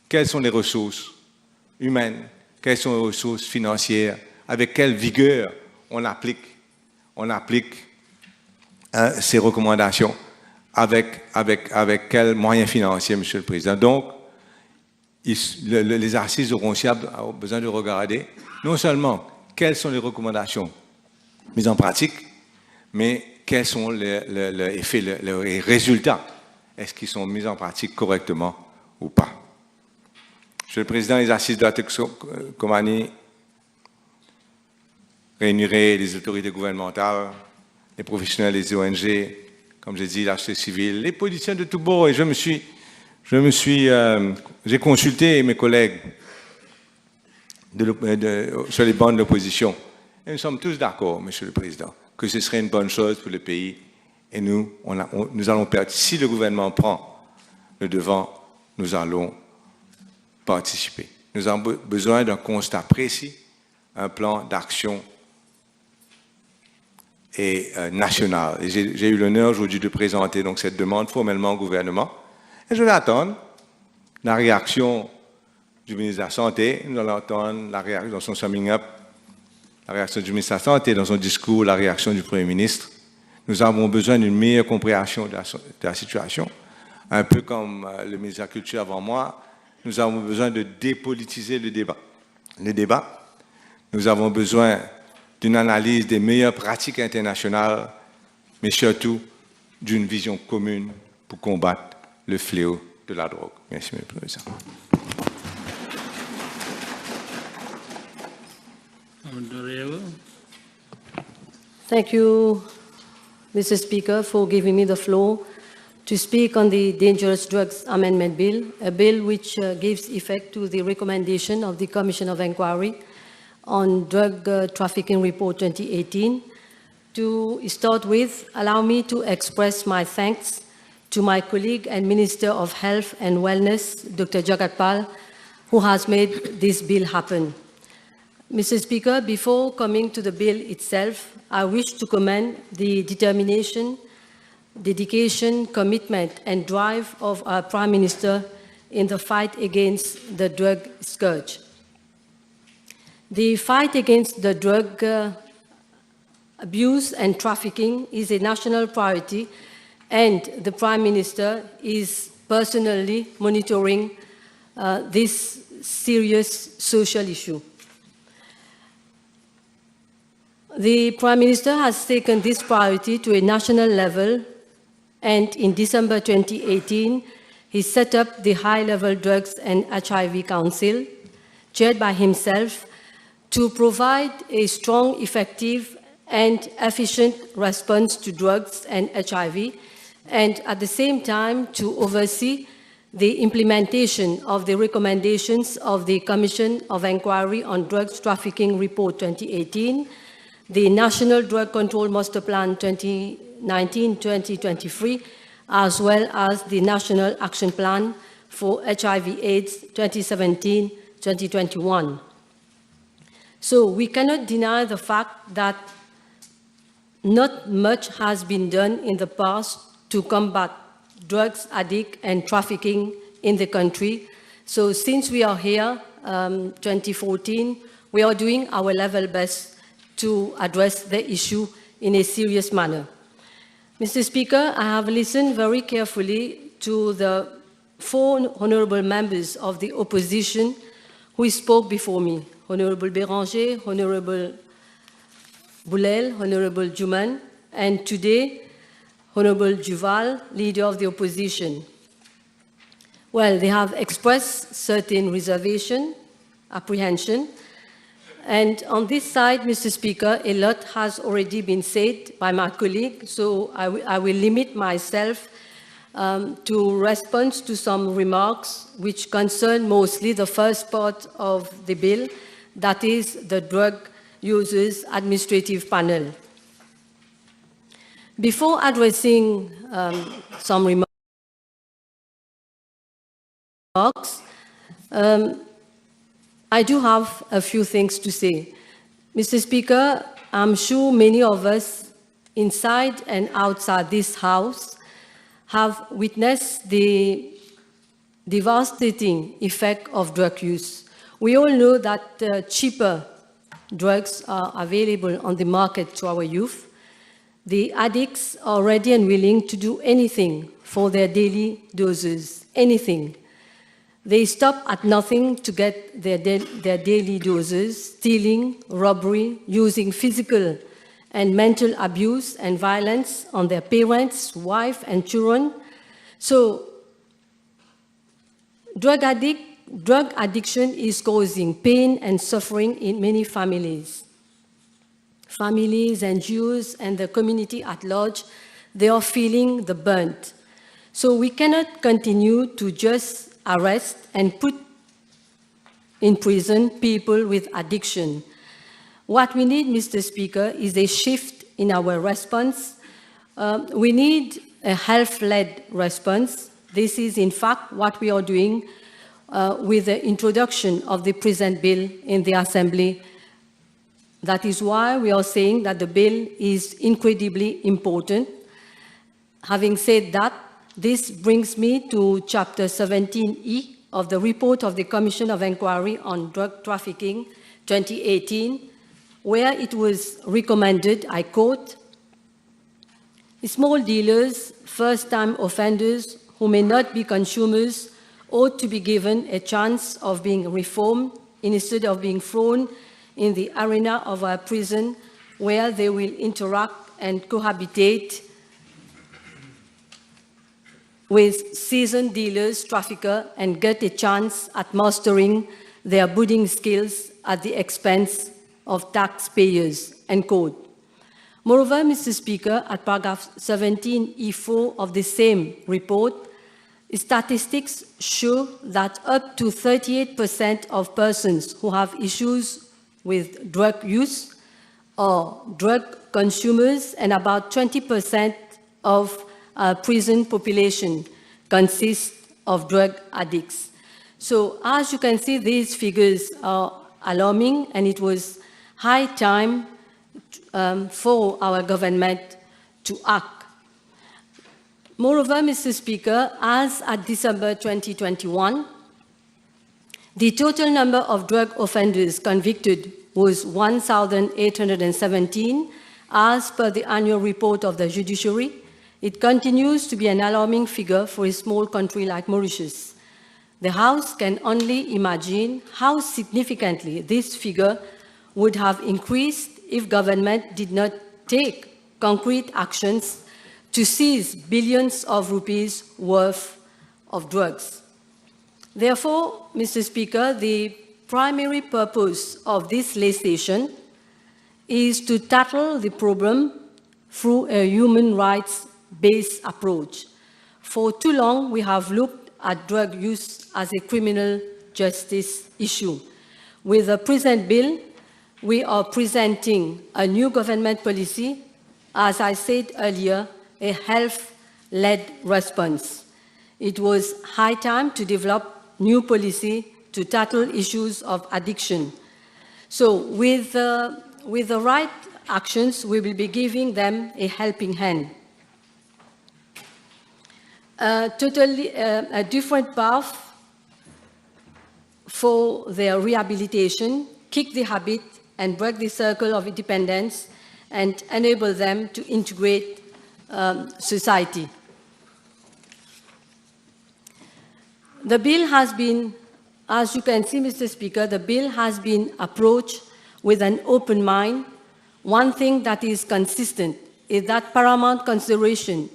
Quelles sont les ressources humaines? Quelles sont les ressources financières? Avec quelle vigueur on applique ces recommandations? Avec quels moyens financiers, Monsieur le Président? Donc, les assises auront aussi besoin de regarder non seulement quelles sont les recommandations mises en pratique, mais quels sont les résultats. Est-ce qu'ils sont mis en pratique correctement ou pas? Monsieur le Président, les assises de la toxicomanie réuniraient les autorités gouvernementales, les professionnels des ONG, comme j'ai dit, la société civile, les politiciens de tous bords. Et j'ai consulté mes collègues sur les bancs de l'opposition. Et nous sommes tous d'accord, Monsieur le Président, que ce serait une bonne chose pour le pays. Et nous allons perdre. Si le gouvernement prend le devant, nous allons participer. Nous avons besoin d'un constat précis, un plan d'action national. Et j'ai eu l'honneur aujourd'hui de présenter donc cette demande formellement au gouvernement. Et je vais attendre la réaction du ministre de la Santé. Nous allons attendre la réaction dans son summing up, la réaction du ministre de la Santé dans son discours, la réaction du Premier ministre. Nous avons besoin d'une meilleure compréhension de la situation. Un peu comme le ministre de la Culture avant moi, nous avons besoin de dépolitiser le débat. Nous avons besoin d'une analyse des meilleures pratiques internationales, mais surtout d'une vision commune pour combattre le fléau de la drogue. Merci, M. le Président. Thank you, Mr. Speaker, for giving me the floor to speak on the Dangerous Drugs Amendment Bill, a bill which gives effect to the recommendation of the Commission of Inquiry on Drug Trafficking Report 2018. To start with, allow me to express my thanks to my colleague and Minister of Health and Wellness, Dr. Jagat Pal, who has made this bill happen. Mr. Speaker, before coming to the bill itself, I wish to commend the determination, dedication, commitment, and drive of our Prime Minister in the fight against the drug scourge. The fight against the drug abuse and trafficking is a national priority, and the Prime Minister is personally monitoring this serious social issue. The Prime Minister has taken this priority to a national level, and in December 2018, he set up the High-Level Drugs and HIV Council, chaired by himself, to provide a strong, effective, and efficient response to drugs and HIV, and at the same time to oversee the implementation of the recommendations of the Commission of Inquiry on Drugs Trafficking Report 2018, the National Drug Control Master Plan 2019-2023, as well as the National Action Plan for HIV/AIDS 2021. So we cannot deny the fact that not much has been done in the past to combat drugs addict and trafficking in the country. So since we are here, 2014, we are doing our level best to address the issue in a serious manner. Mr. Speaker, I have listened very carefully to the 4 honorable members of the opposition who spoke before me, Honorable Béranger, Honorable Boulel, Honorable Juman, and today, Honorable Duval, Leader of the Opposition. Well, they have expressed certain reservation, apprehension, and on this side, Mr. Speaker, a lot has already been said by my colleague, so I will limit myself to respond to some remarks which concern mostly the first part of the bill, that is the Drug Users Administrative Panel. Before addressing some remarks, I do have a few things to say. Mr. Speaker, I'm sure many of us inside and outside this House have witnessed the devastating effect of drug use. We all know that cheaper drugs are available on the market to our youth. The addicts are ready and willing to do anything for their daily doses, anything. They stop at nothing to get their daily doses, stealing, robbery, using physical and mental abuse and violence on their parents, wife, and children. So, drug addiction is causing pain and suffering in many families. Families, NGOs, and the community at large, they are feeling the brunt. So we cannot continue to just arrest and put in prison people with addiction. What we need, Mr. Speaker, is a shift in our response. We need a health-led response. This is, in fact, what we are doing with the introduction of the present bill in the Assembly. That is why we are saying that the bill is incredibly important. Having said that, this brings me to Chapter 17E of the report of the Commission of Inquiry on Drug Trafficking 2018, where it was recommended, I quote, "Small dealers, first-time offenders who may not be consumers ought to be given a chance of being reformed instead of being thrown in the arena of our prison where they will interact and cohabitate with seasoned dealers, traffickers, and get a chance at mastering their budding skills at the expense of taxpayers," end quote. Moreover, Mr. Speaker, at paragraph 17E4 of the same report, statistics show that up to 38% of persons who have issues with drug use are drug consumers, and about 20% of prison population consists of drug addicts. So as you can see, these figures are alarming, and it was high time for our government to act. Moreover, Mr. Speaker, as at December 2021, the total number of drug offenders convicted was 1,817, as per the annual report of the judiciary. It continues to be an alarming figure for a small country like Mauritius. The House can only imagine how significantly this figure would have increased if government did not take concrete actions to seize billions of rupees worth of drugs. Therefore, Mr. Speaker, the primary purpose of this legislation is to tackle the problem through a human rights-based approach. For too long, we have looked at drug use as a criminal justice issue. With the present bill, we are presenting a new government policy, as I said earlier, a health-led response. It was high time to develop new policy to tackle issues of addiction. So with the right actions, we will be giving them a helping hand. Totally a different path for their rehabilitation, kick the habit and break the circle of dependence and enable them to integrate society. The bill has been, as you can see, Mr. Speaker, the bill has been approached with an open mind. One thing that is consistent is that paramount consideration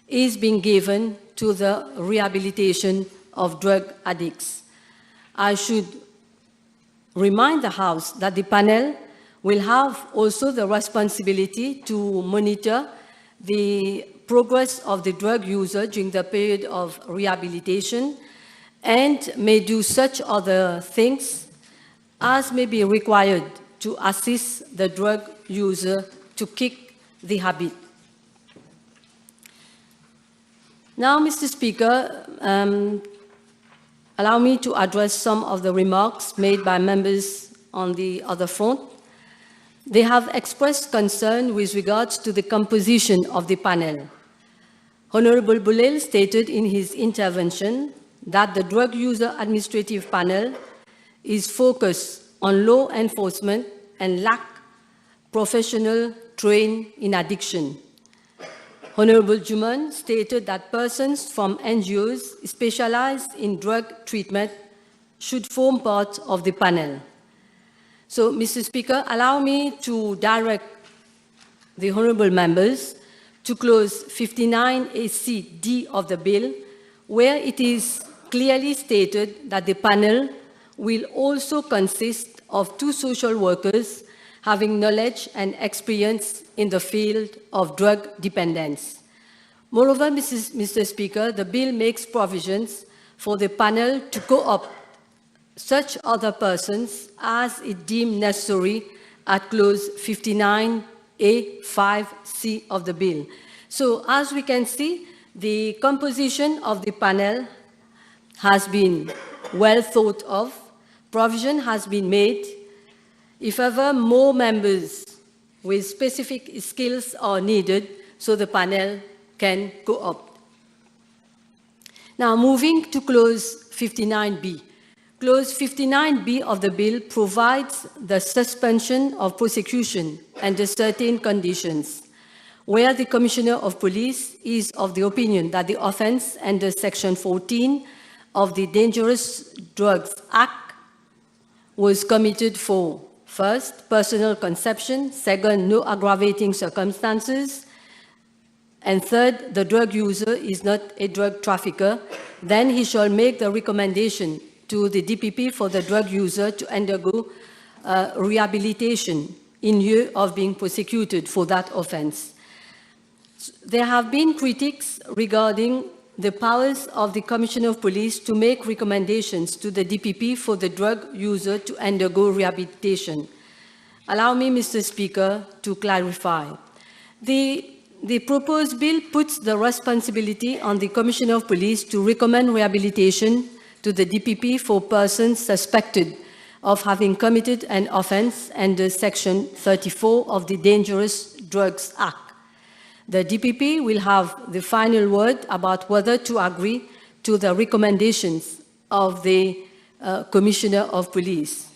is being given to the rehabilitation of drug addicts. I should remind the House that the panel will have also the responsibility to monitor the progress of the drug user during the period of rehabilitation and may do such other things as may be required to assist the drug user to kick the habit. Now, Mr. Speaker, allow me to address some of the remarks made by members on the other front. They have expressed concern with regards to the composition of the panel. Honorable Boulel stated in his intervention that the Drug User Administrative Panel is focused on law enforcement and lack professional trained in addiction. Honorable Juman stated that persons from NGOs specialized in drug treatment should form part of the panel. So, Mr. Speaker, allow me to direct the honorable members to clause 59AC(d) of the bill, where it is clearly stated that the panel will also consist of 2 social workers having knowledge and experience in the field of drug dependence. Moreover, Mr. Speaker, the bill makes provisions for the panel to co-opt such other persons as it deemed necessary at clause 59A(5)(c) of the bill. So, as we can see, the composition of the panel has been well thought of, provision has been made. If ever more members with specific skills are needed, so the panel can co-opt. Now, moving to clause 59B. Clause 59B of the bill provides the suspension of prosecution under certain conditions, where the Commissioner of Police is of the opinion that the offense under Section 14 of the Dangerous Drugs Act was committed for, first, personal conception, second, no aggravating circumstances, and third, the drug user is not a drug trafficker, then he shall make the recommendation to the DPP for the drug user to undergo rehabilitation in lieu of being prosecuted for that offense. There have been critics regarding the powers of the Commissioner of Police to make recommendations to the DPP for the drug user to undergo rehabilitation. Allow me, Mr. Speaker, to clarify. The proposed bill puts the responsibility on the Commissioner of Police to recommend rehabilitation to the DPP for persons suspected of having committed an offense under Section 34 of the Dangerous Drugs Act. The DPP will have the final word about whether to agree to the recommendations of the Commissioner of Police.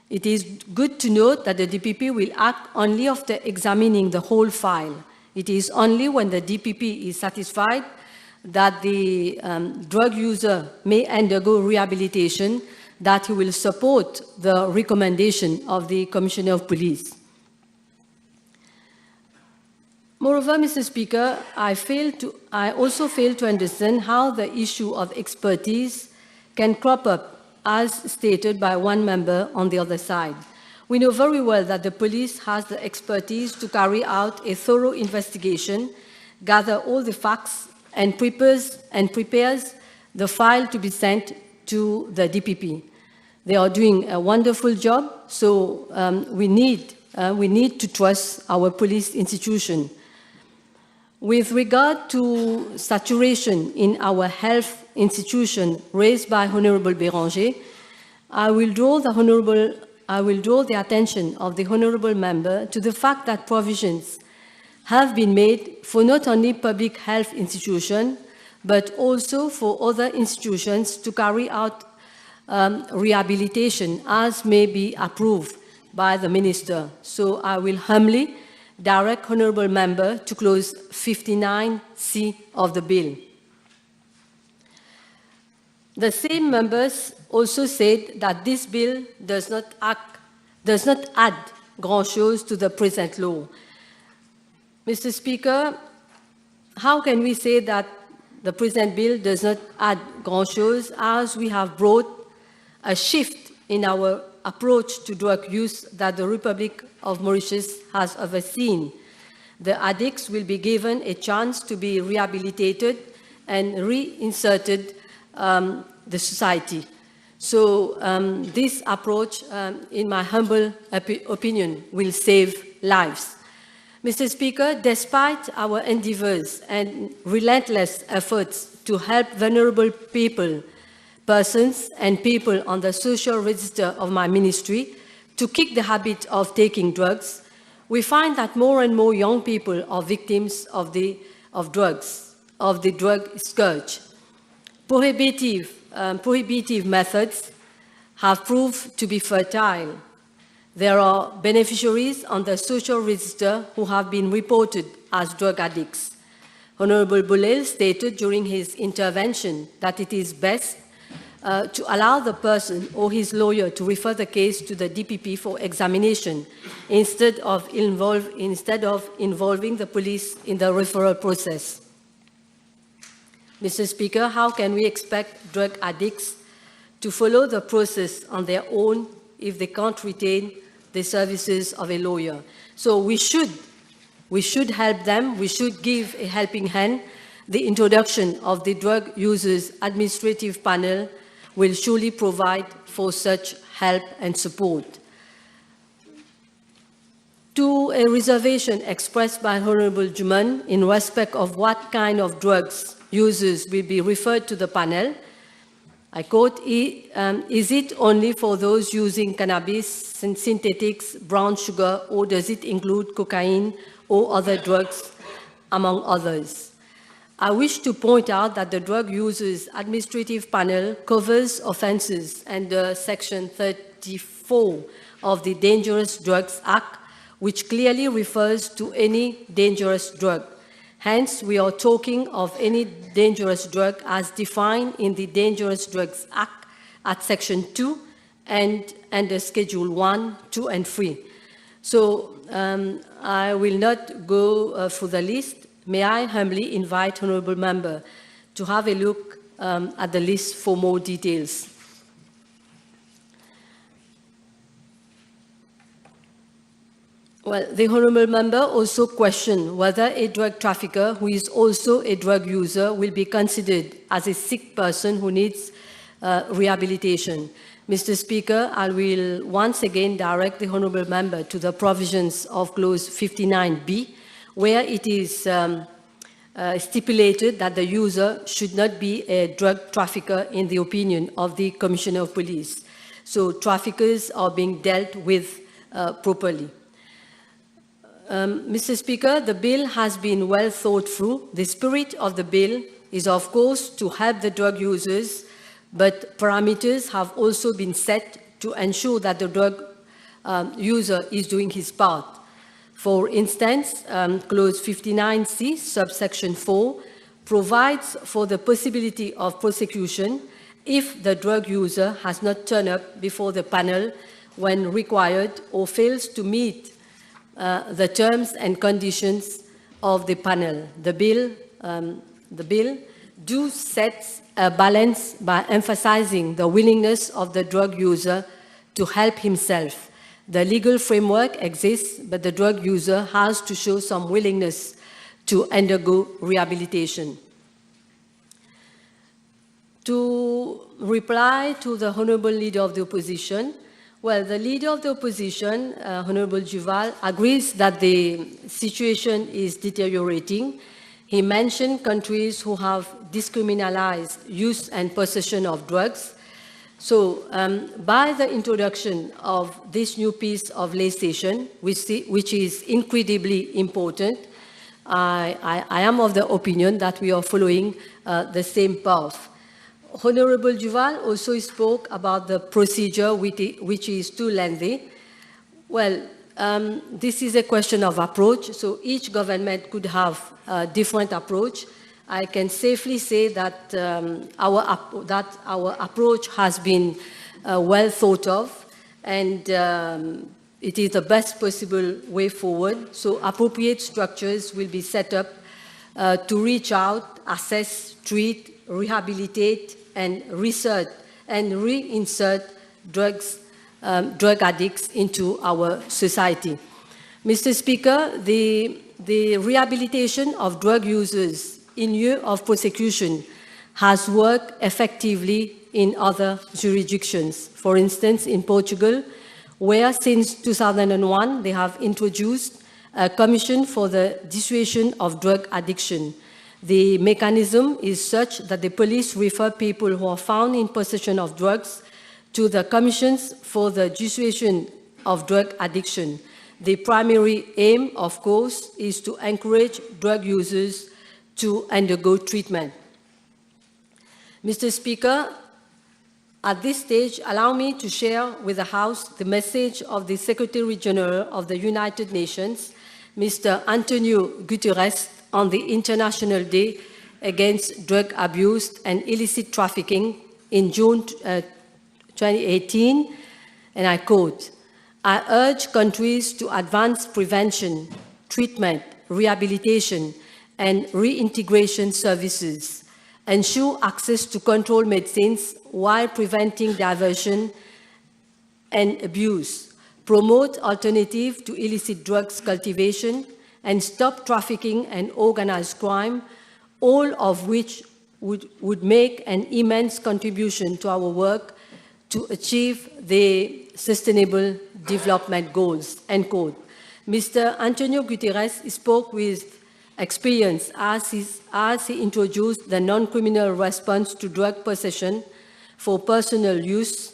It is good to note that the DPP will act only after examining the whole file. It is only when the DPP is satisfied that the drug user may undergo rehabilitation that he will support the recommendation of the Commissioner of Police. Moreover, Mr. Speaker, I also fail to understand how the issue of expertise can crop up as stated by one member on the other side. We know very well that the police has the expertise to carry out a thorough investigation, gather all the facts, and prepares the file to be sent to the DPP. They are doing a wonderful job, so we need to trust our police institution. With regard to saturation in our health institution raised by Honorable Béranger, I will draw the attention of the honorable member to the fact that provisions have been made for not only public health institutions, but also for other institutions to carry out rehabilitation as may be approved by the minister. So I will humbly direct honorable member to clause 59C of the bill. The same members also said that this bill does not add grand-chose to the present law. Mr. Speaker, how can we say that the present bill does not add grand-chose as we have brought a shift in our approach to drug use that the Republic of Mauritius has overseen? The addicts will be given a chance to be rehabilitated and reinserted the society. So this approach, in my humble opinion, will save lives. Mr. Speaker, despite our endeavors and relentless efforts to help vulnerable persons and people on the social register of my ministry to kick the habit of taking drugs, we find that more and more young people are victims of the drug scourge. Prohibitive methods have proved to be fertile. There are beneficiaries on the social register who have been reported as drug addicts. Honorable Boulel stated during his intervention that it is best to allow the person or his lawyer to refer the case to the DPP for examination instead of involving the police in the referral process. Mr. Speaker, how can we expect drug addicts to follow the process on their own if they can't retain the services of a lawyer? So we should help them. We should give a helping hand. The introduction of the Drug Users Administrative Panel will surely provide for such help and support. To a reservation expressed by Honorable Juman in respect of what kind of drugs users will be referred to the panel, I quote, is it only for those using cannabis, synthetics, brown sugar, or does it include cocaine or other drugs, among others? I wish to point out that the Drug Users Administrative Panel covers offenses under Section 34 of the Dangerous Drugs Act, which clearly refers to any dangerous drug. Hence, we are talking of any dangerous drug as defined in the Dangerous Drugs Act at Section 2 and under Schedule 1, 2, and 3. So I will not go through the list. May I humbly invite Honourable Member to have a look at the list for more details. Well, the Honourable Member also questioned whether a drug trafficker who is also a drug user will be considered as a sick person who needs rehabilitation. Mr. Speaker, I will once again direct the Honourable Member to the provisions of Clause 59B, where it is stipulated that the user should not be a drug trafficker in the opinion of the Commissioner of Police. So traffickers are being dealt with properly. Mr. Speaker, the bill has been well thought through. The spirit of the bill is, of course, to help the drug users, but parameters have also been set to ensure that the drug user is doing his part. For instance, Clause 59C, subsection 4, provides for the possibility of prosecution if the drug user has not turned up before the panel when required or fails to meet the terms and conditions of the panel. The bill do set a balance by emphasizing the willingness of the drug user to help himself. The legal framework exists, but the drug user has to show some willingness to undergo rehabilitation. To reply to the Honourable Leader of the Opposition, well, the Leader of the Opposition, Honourable Duval, agrees that the situation is deteriorating. He mentioned countries who have decriminalized use and possession of drugs. So by the introduction of this new piece of legislation, which is incredibly important, I am of the opinion that we are following the same path. Honorable Duval also spoke about the procedure which is too lengthy. Well, this is a question of approach, so each government could have a different approach. I can safely say that our approach has been well thought of, and it is the best possible way forward. So appropriate structures will be set up to reach out, assess, treat, rehabilitate, and research and reinsert drug addicts into our society. Mr. Speaker, the rehabilitation of drug users in lieu of prosecution has worked effectively in other jurisdictions. For instance, in Portugal, where since 2001 they have introduced a commission for the dissuasion of drug addiction. The mechanism is such that the police refer people who are found in possession of drugs to the commissions for the dissuasion of drug addiction. The primary aim, of course, is to encourage drug users to undergo treatment. Mr. Speaker, at this stage, allow me to share with the House the message of the Secretary General of the United Nations, Mr. Antonio Guterres, on the International Day Against Drug Abuse and Illicit Trafficking in June 2018, and I quote, "I urge countries to advance prevention, treatment, rehabilitation, and reintegration services, ensure access to controlled medicines while preventing diversion and abuse, promote alternative to illicit drugs cultivation, and stop trafficking and organized crime, all of which would make an immense contribution to our work to achieve the Sustainable Development Goals," end quote. Mr. Antonio Guterres spoke with experience as he introduced the non-criminal response to drug possession for personal use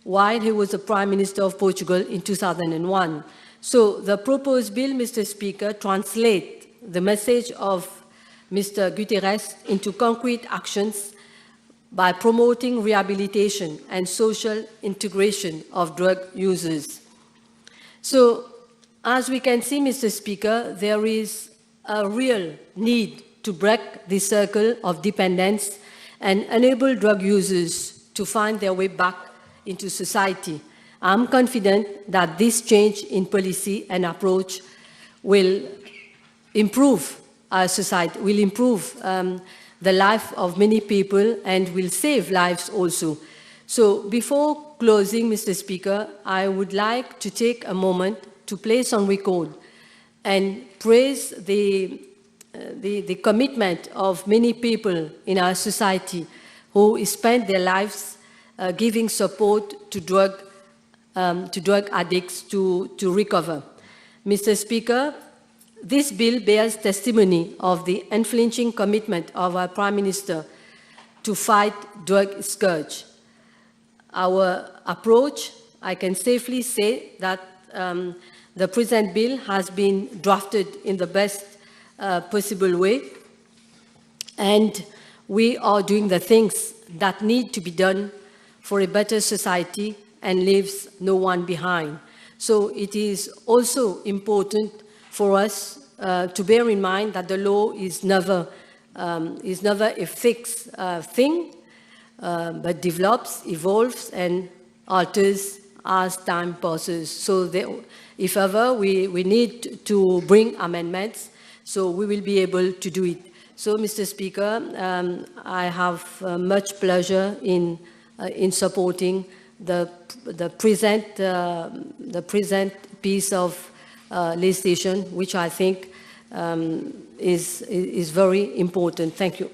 while he was the Prime Minister of Portugal in 2001. So the proposed bill, Mr. Speaker, translates the message of Mr. Guterres into concrete actions by promoting rehabilitation and social integration of drug users. So as we can see, Mr. Speaker, there is a real need to break the circle of dependence and enable drug users to find their way back into society. I'm confident that this change in policy and approach will improve our society, will improve the life of many people and will save lives also. So before closing, Mr. Speaker, I would like to take a moment to place on record and praise the commitment of many people in our society who spend their lives giving support to drug addicts to recover. Mr. Speaker, this bill bears testimony of the unflinching commitment of our Prime Minister to fight drug scourge. Our approach, I can safely say that the present bill has been drafted in the best possible way, and we are doing the things that need to be done for a better society and leaves no one behind. So it is also important for us to bear in mind that the law is never a fixed thing, but develops, evolves, and alters as time passes. So if ever we need to bring amendments, so we will be able to do it. So, Mr. Speaker, I have much pleasure in supporting the present piece of legislation, which I think is very important. Thank you.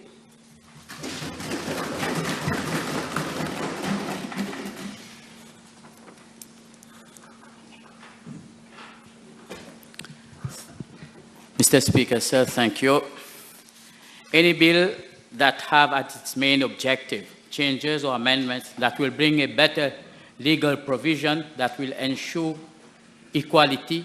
Mr. Speaker, sir, thank you. Any bill that have as its main objective changes or amendments that will bring a better legal provision that will ensure equality,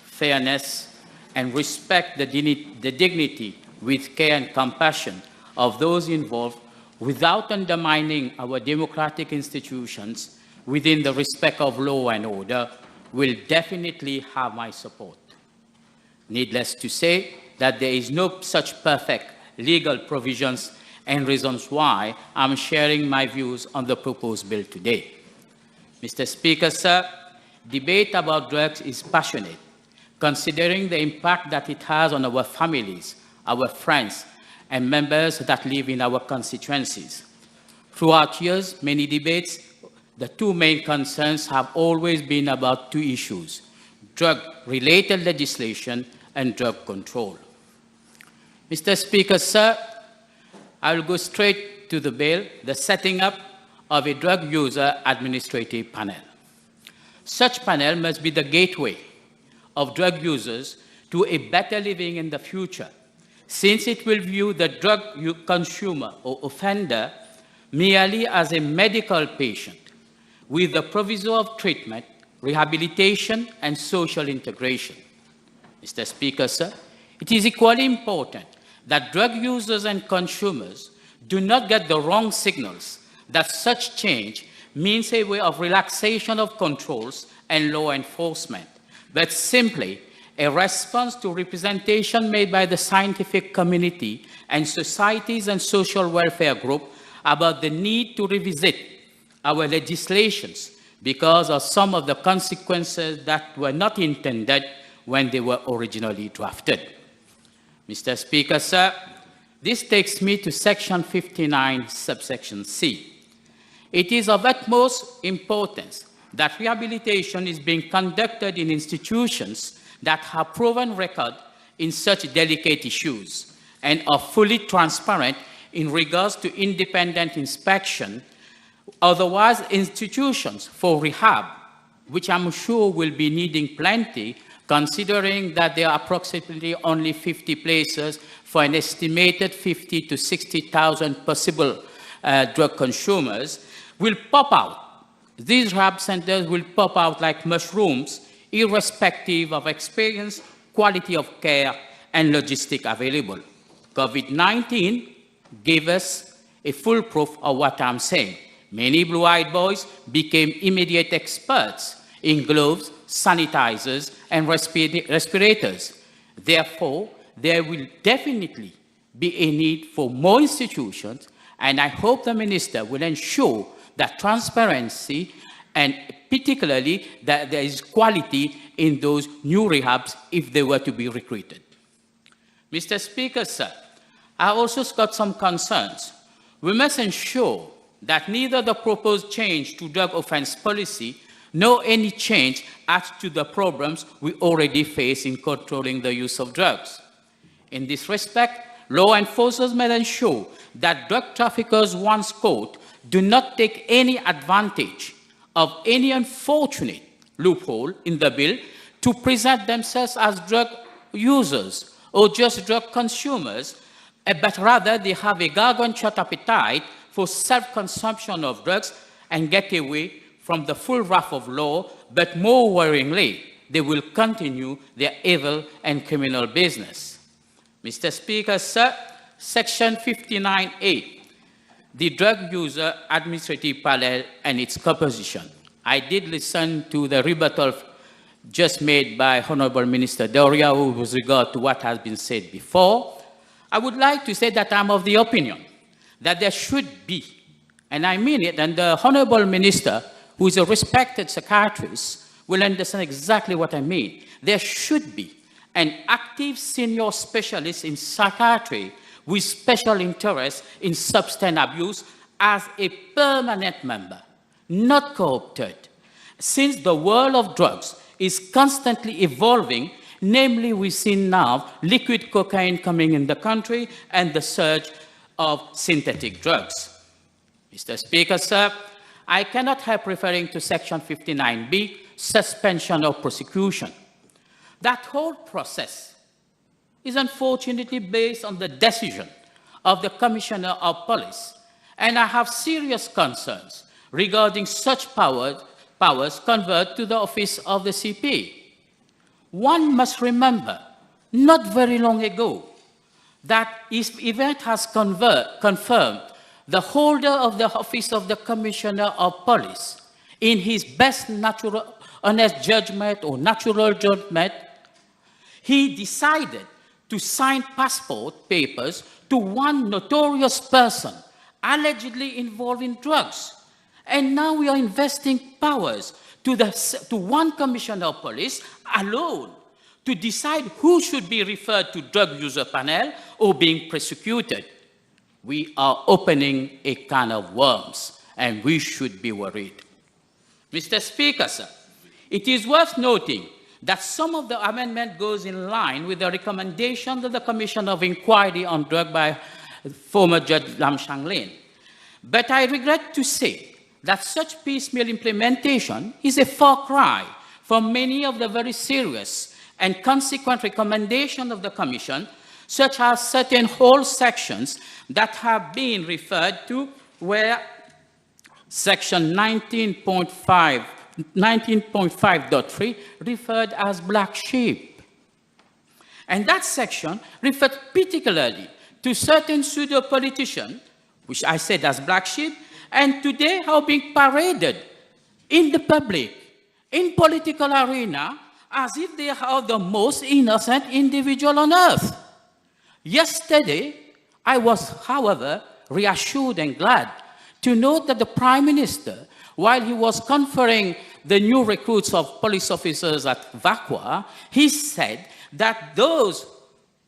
fairness, and respect the dignity with care and compassion of those involved without undermining our democratic institutions within the respect of law and order will definitely have my support. Needless to say that there is no such perfect legal provisions and reasons why I'm sharing my views on the proposed bill today. Mr. Speaker, sir, debate about drugs is passionate, considering the impact that it has on our families, our friends, and members that live in our constituencies. Throughout years, many debates, the two main concerns have always been about two issues: drug-related legislation and drug control. Mr. Speaker, sir, I will go straight to the bill, the setting up of a drug user administrative panel. Such panel must be the gateway of drug users to a better living in the future, since it will view the drug consumer or offender merely as a medical patient with the proviso of treatment, rehabilitation, and social integration. Mr. Speaker, sir, it is equally important that drug users and consumers do not get the wrong signals that such change means a way of relaxation of controls and law enforcement, but simply a response to representation made by the scientific community and societies and social welfare groups about the need to revisit our legislations because of some of the consequences that were not intended when they were originally drafted. Mr. Speaker, sir, this takes me to Section 59, subsection C. It is of utmost importance that rehabilitation is being conducted in institutions that have proven record in such delicate issues and are fully transparent in regards to independent inspection. Otherwise, institutions for rehab, which I'm sure will be needing plenty, considering that there are approximately only 50 places for an estimated 50 to 60,000 possible drug consumers, will pop out. These rehab centers will pop out like mushrooms, irrespective of experience, quality of care, and logistic available. COVID-19 gave us a full proof of what I'm saying. Many blue-eyed boys became immediate experts in gloves, sanitizers, and respirators. Therefore, there will definitely be a need for more institutions, and I hope the minister will ensure that transparency and particularly that there is quality in those new rehabs if they were to be recruited. Mr. Speaker, sir, I also got some concerns. We must ensure that neither the proposed change to drug offense policy nor any change adds to the problems we already face in controlling the use of drugs. In this respect, law enforcers must ensure that drug traffickers once caught do not take any advantage of any unfortunate loophole in the bill to present themselves as drug users or just drug consumers, but rather they have a gargantuan appetite for self-consumption of drugs and get away from the full wrath of law, but more worryingly, they will continue their evil and criminal business. Mr. Speaker, sir, Section 59A, the drug user administrative panel and its composition. I did listen to the rebuttal just made by Honorable Minister Doria with regard to what has been said before. I would like to say that I'm of the opinion that there should be, and I mean it, and the Honorable Minister, who is a respected psychiatrist, will understand exactly what I mean. There should be an active senior specialist in psychiatry with special interest in substance abuse as a permanent member, not co-opted. Since the world of drugs is constantly evolving, namely we've seen now liquid cocaine coming in the country and the surge of synthetic drugs. Mr. Speaker, sir, I cannot help referring to Section 59B, suspension of prosecution. That whole process is unfortunately based on the decision of the Commissioner of Police, and I have serious concerns regarding such powers conferred to the office of the CP. One must remember, not very long ago, that this event has confirmed the holder of the office of the Commissioner of Police, in his best natural, honest judgment or natural judgment, he decided to sign passport papers to one notorious person allegedly involved in drugs. And now we are investing powers to one commissioner of police alone to decide who should be referred to drug user panel or being prosecuted. We are opening a can of worms, and we should be worried. Mr. Speaker, sir, it is worth noting that some of the amendment goes in line with the recommendation of the Commission of Inquiry on Drug by former Judge Lam Shang Lin. But I regret to say that such piecemeal implementation is a far cry from many of the very serious and consequent recommendations of the Commission, such as certain whole sections that have been referred to where Section 19.5.3 referred as black sheep. And that section referred particularly to certain pseudo-politicians, which I said as black sheep, and today are being paraded in the public, in political arena, as if they are the most innocent individual on earth. Yesterday, I was, however, reassured and glad to note that the Prime Minister, while he was conferring the new recruits of police officers at Vakwa, he said that those,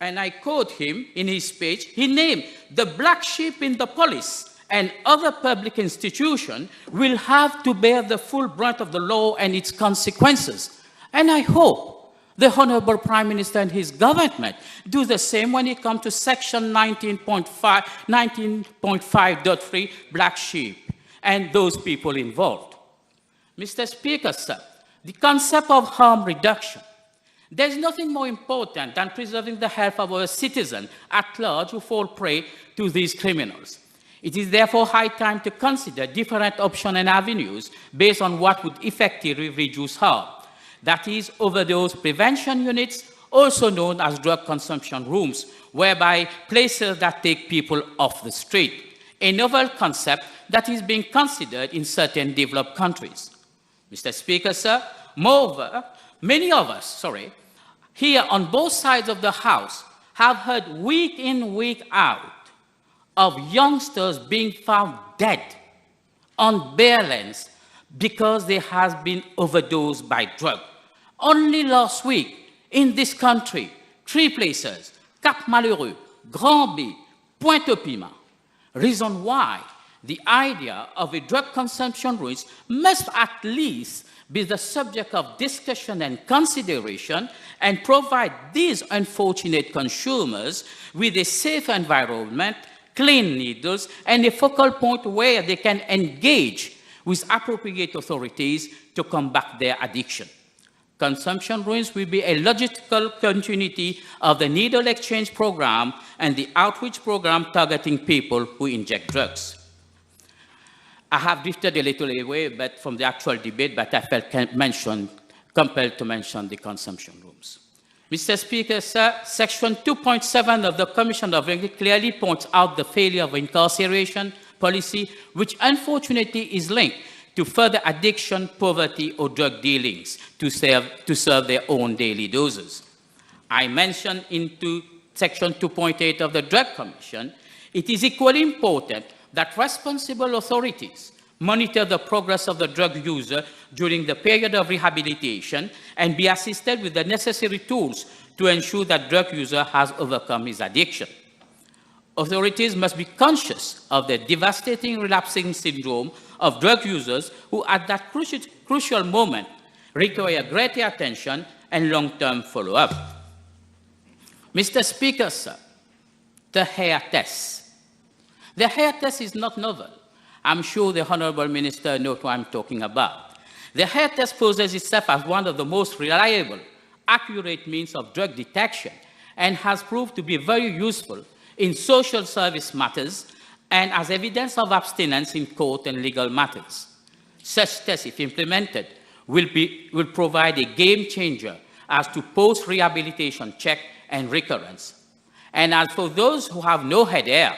and I quote him in his speech, he named the black sheep in the police and other public institutions will have to bear the full brunt of the law and its consequences. And I hope the Honorable Prime Minister and his government do the same when it comes to Section 19.5.3, black sheep, and those people involved. Mr. Speaker, sir, the concept of harm reduction. There's nothing more important than preserving the health of our citizens at large who fall prey to these criminals. It is therefore high time to consider different options and avenues based on what would effectively reduce harm. That is, overdose prevention units, also known as drug consumption rooms, whereby places that take people off the street, a novel concept that is being considered in certain developed countries. Mr. Speaker, sir, moreover, many of us, here on both sides of the House have heard week in, week out of youngsters being found dead on bare lands because they have been overdosed by drug. Only last week, in this country, 3 places, Cap Malheureux, Grand-B, Pointe-au-Piment. Reason why the idea of a drug consumption rules must at least be the subject of discussion and consideration and provide these unfortunate consumers with a safe environment, clean needles, and a focal point where they can engage with appropriate authorities to combat their addiction. Consumption ruins will be a logical continuity of the needle exchange program and the outreach program targeting people who inject drugs. I have drifted a little away from the actual debate, but I felt compelled to mention the consumption rooms. Mr. Speaker, sir, Section 2.7 of the Commission of Inquiry clearly points out the failure of incarceration policy, which unfortunately is linked to further addiction, poverty, or drug dealings to serve their own daily doses. I mentioned into Section 2.8 of the Drug Commission, it is equally important that responsible authorities monitor the progress of the drug user during the period of rehabilitation and be assisted with the necessary tools to ensure that drug user has overcome his addiction. Authorities must be conscious of the devastating relapsing syndrome of drug users who at that crucial moment require greater attention and long-term follow-up. Mr. Speaker, sir, the hair test. The hair test is not novel. I'm sure the Honorable Minister knows what I'm talking about. The hair test poses itself as one of the most reliable, accurate means of drug detection and has proved to be very useful in social service matters and as evidence of abstinence in court and legal matters. Such tests, if implemented, will provide a game changer as to post-rehabilitation check and recurrence. And as for those who have no head hair,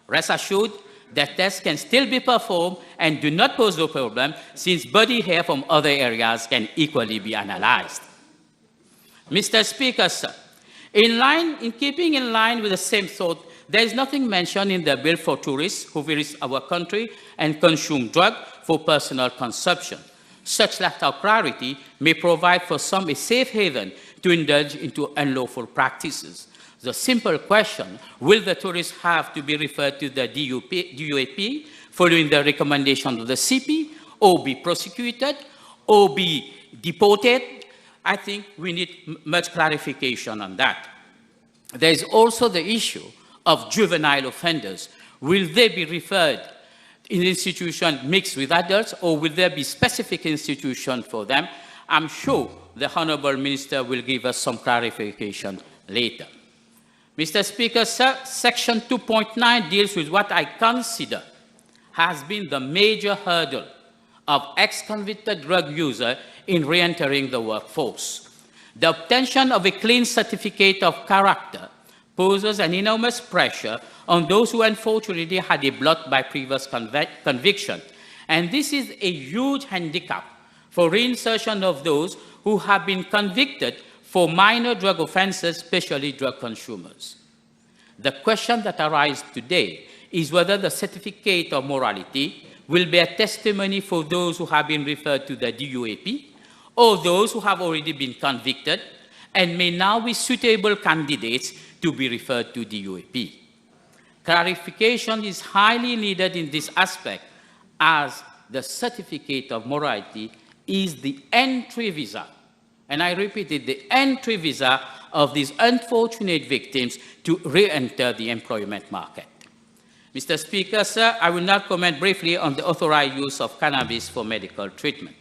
rest assured that tests can still be performed and do not pose no problem, since body hair from other areas can equally be analyzed. Mr. Speaker, sir, in keeping in line with the same thought, there is nothing mentioned in the bill for tourists who visit our country and consume drugs for personal consumption. Such lack of clarity may provide for some a safe haven to indulge into unlawful practices. The simple question, will the tourists have to be referred to the DUAP following the recommendation of the CP, or be prosecuted, or be deported? I think we need much clarification on that. There is also the issue of juvenile offenders. Will they be referred in institutions mixed with adults, or will there be specific institutions for them? I'm sure the Honourable Minister will give us some clarification later. Mr. Speaker, sir, Section 2.9 deals with what I consider has been the major hurdle of ex-convicted drug users in re-entering the workforce. The obtention of a clean certificate of character poses an enormous pressure on those who unfortunately had a blot by previous conviction. And this is a huge handicap for reinsertion of those who have been convicted for minor drug offenses, especially drug consumers. The question that arises today is whether the certificate of morality will be a testimony for those who have been referred to the DUAP, or those who have already been convicted and may now be suitable candidates to be referred to DUAP. Clarification is highly needed in this aspect, as the certificate of morality is the entry visa, and I repeat it, the entry visa of these unfortunate victims to re-enter the employment market. Mr. Speaker, sir, I will now comment briefly on the authorized use of cannabis for medical treatment.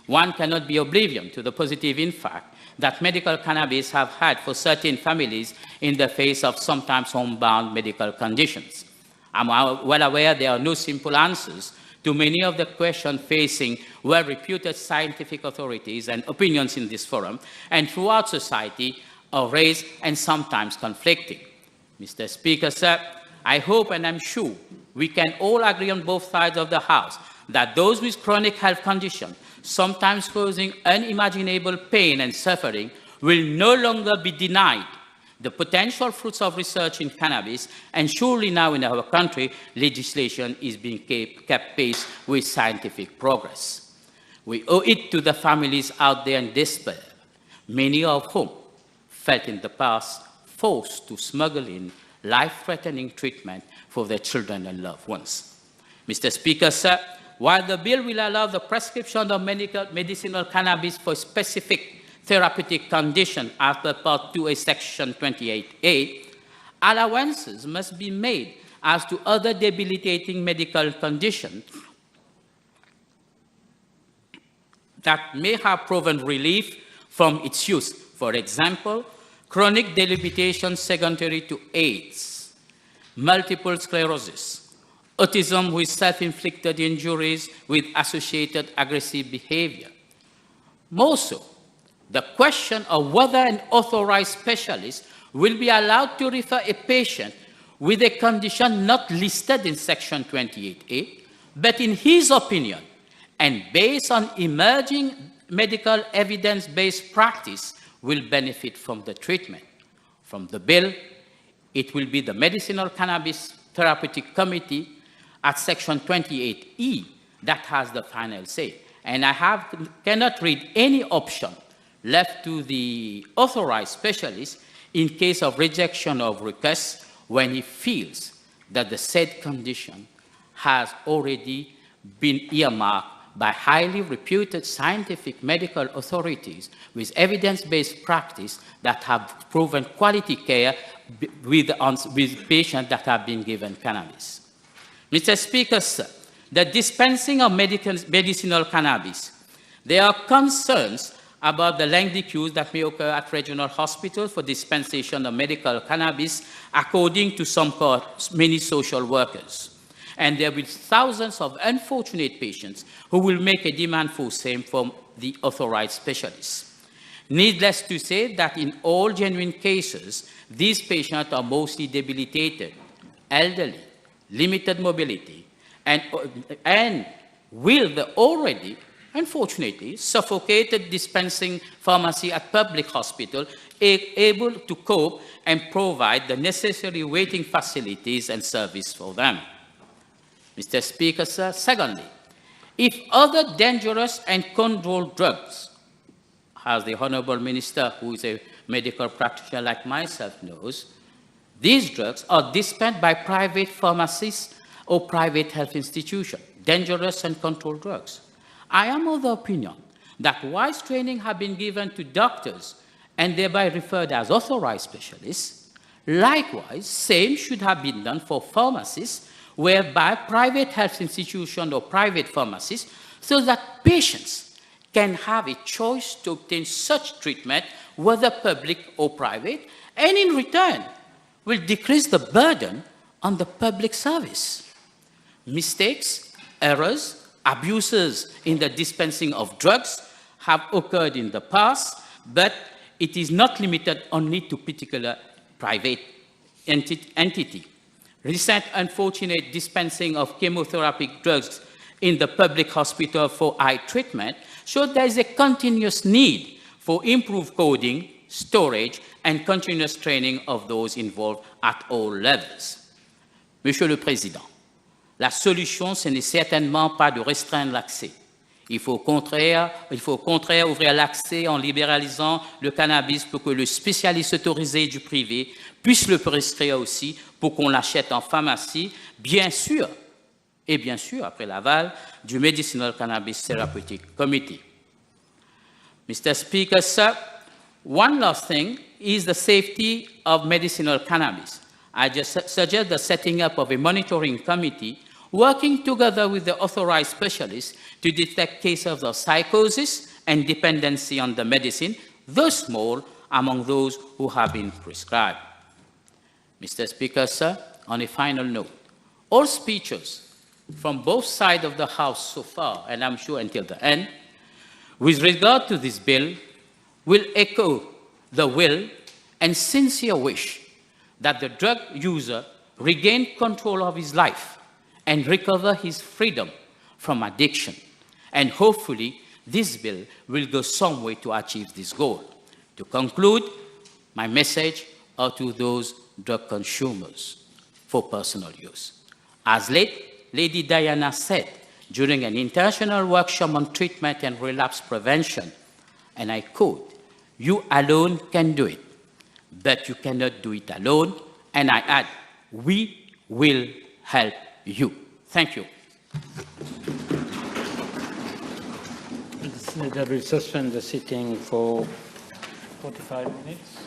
One cannot be oblivious to the positive impact that medical cannabis have had for certain families in the face of sometimes homebound medical conditions. I'm well aware there are no simple answers to many of the questions facing well-reputed scientific authorities and opinions in this forum and throughout society are raised and sometimes conflicting. Mr. Speaker, sir, I hope and I'm sure we can all agree on both sides of the House that those with chronic health conditions, sometimes causing unimaginable pain and suffering, will no longer be denied the potential fruits of research in cannabis, and surely now in our country, legislation is being kept pace with scientific progress. We owe it to the families out there in despair, many of whom felt in the past forced to smuggle in life-threatening treatment for their children and loved ones. Mr. Speaker, sir, while the bill will allow the prescription of medicinal cannabis for specific therapeutic condition as per Part 2A, Section 28A, allowances must be made as to other debilitating medical conditions that may have proven relief from its use. For example, chronic debilitation secondary to AIDS, multiple sclerosis, autism with self-inflicted injuries with associated aggressive behavior. More so, the question of whether an authorized specialist will be allowed to refer a patient with a condition not listed in Section 28A, but in his opinion, and based on emerging medical evidence-based practice, will benefit from the treatment. From the bill, it will be the Medicinal Cannabis Therapeutic Committee at Section 28E that has the final say. And I cannot read any option left to the authorized specialist in case of rejection of requests when he feels that the said condition has already been earmarked by highly reputed scientific medical authorities with evidence-based practice that have proven quality care with patients that have been given cannabis. Mr. Speaker, sir, the dispensing of medicinal cannabis, there are concerns about the lengthy queues that may occur at regional hospitals for dispensation of medical cannabis, according to many social workers. And there will be thousands of unfortunate patients who will make a demand for same from the authorized specialists. Needless to say that in all genuine cases, these patients are mostly debilitated, elderly, limited mobility, and will the already, unfortunately, suffocated dispensing pharmacy at public hospital able to cope and provide the necessary waiting facilities and service for them. Mr. Speaker, sir, secondly, if other dangerous and controlled drugs, as the Honourable Minister, who is a medical practitioner like myself knows, these drugs are dispensed by private pharmacists or private health institutions, dangerous and controlled drugs. I am of the opinion that whilst training has been given to doctors and thereby referred as authorized specialists, likewise, same should have been done for pharmacists, whereby private health institutions or private pharmacists, so that patients can have a choice to obtain such treatment, whether public or private, and in return will decrease the burden on the public service. Mistakes, errors, abuses in the dispensing of drugs have occurred in the past, but it is not limited only to particular private entity. Recent unfortunate dispensing of chemotherapy drugs in the public hospital for eye treatment shows there is a continuous need for improved coding, storage, and continuous training of those involved at all levels. Monsieur le Président, la solution, ce n'est certainement pas de restreindre l'accès. Il faut au contraire ouvrir l'accès en libéralisant le cannabis pour que le spécialiste autorisé du privé puisse le prescrire aussi pour qu'on l'achète en pharmacie, bien sûr, et bien sûr, après l'aval du Medicinal Cannabis Therapeutic Committee. Mr. Speaker, sir, one last thing is the safety of medicinal cannabis. I just suggest the setting up of a monitoring committee working together with the authorized specialists to detect cases of psychosis and dependency on the medicine, though small, among those who have been prescribed. Mr. Speaker, sir, on a final note, all speeches from both sides of the House so far, and I'm sure until the end, with regard to this bill, will echo the will and sincere wish that the drug user regain control of his life and recover his freedom from addiction. And hopefully, this bill will go some way to achieve this goal. To conclude, my message are to those drug consumers for personal use. As Lady Diana said during an international workshop on treatment and relapse prevention, and I quote, "You alone can do it, but you cannot do it alone." And I add, we will help you. Thank you. I will suspend the sitting for 45 minutes.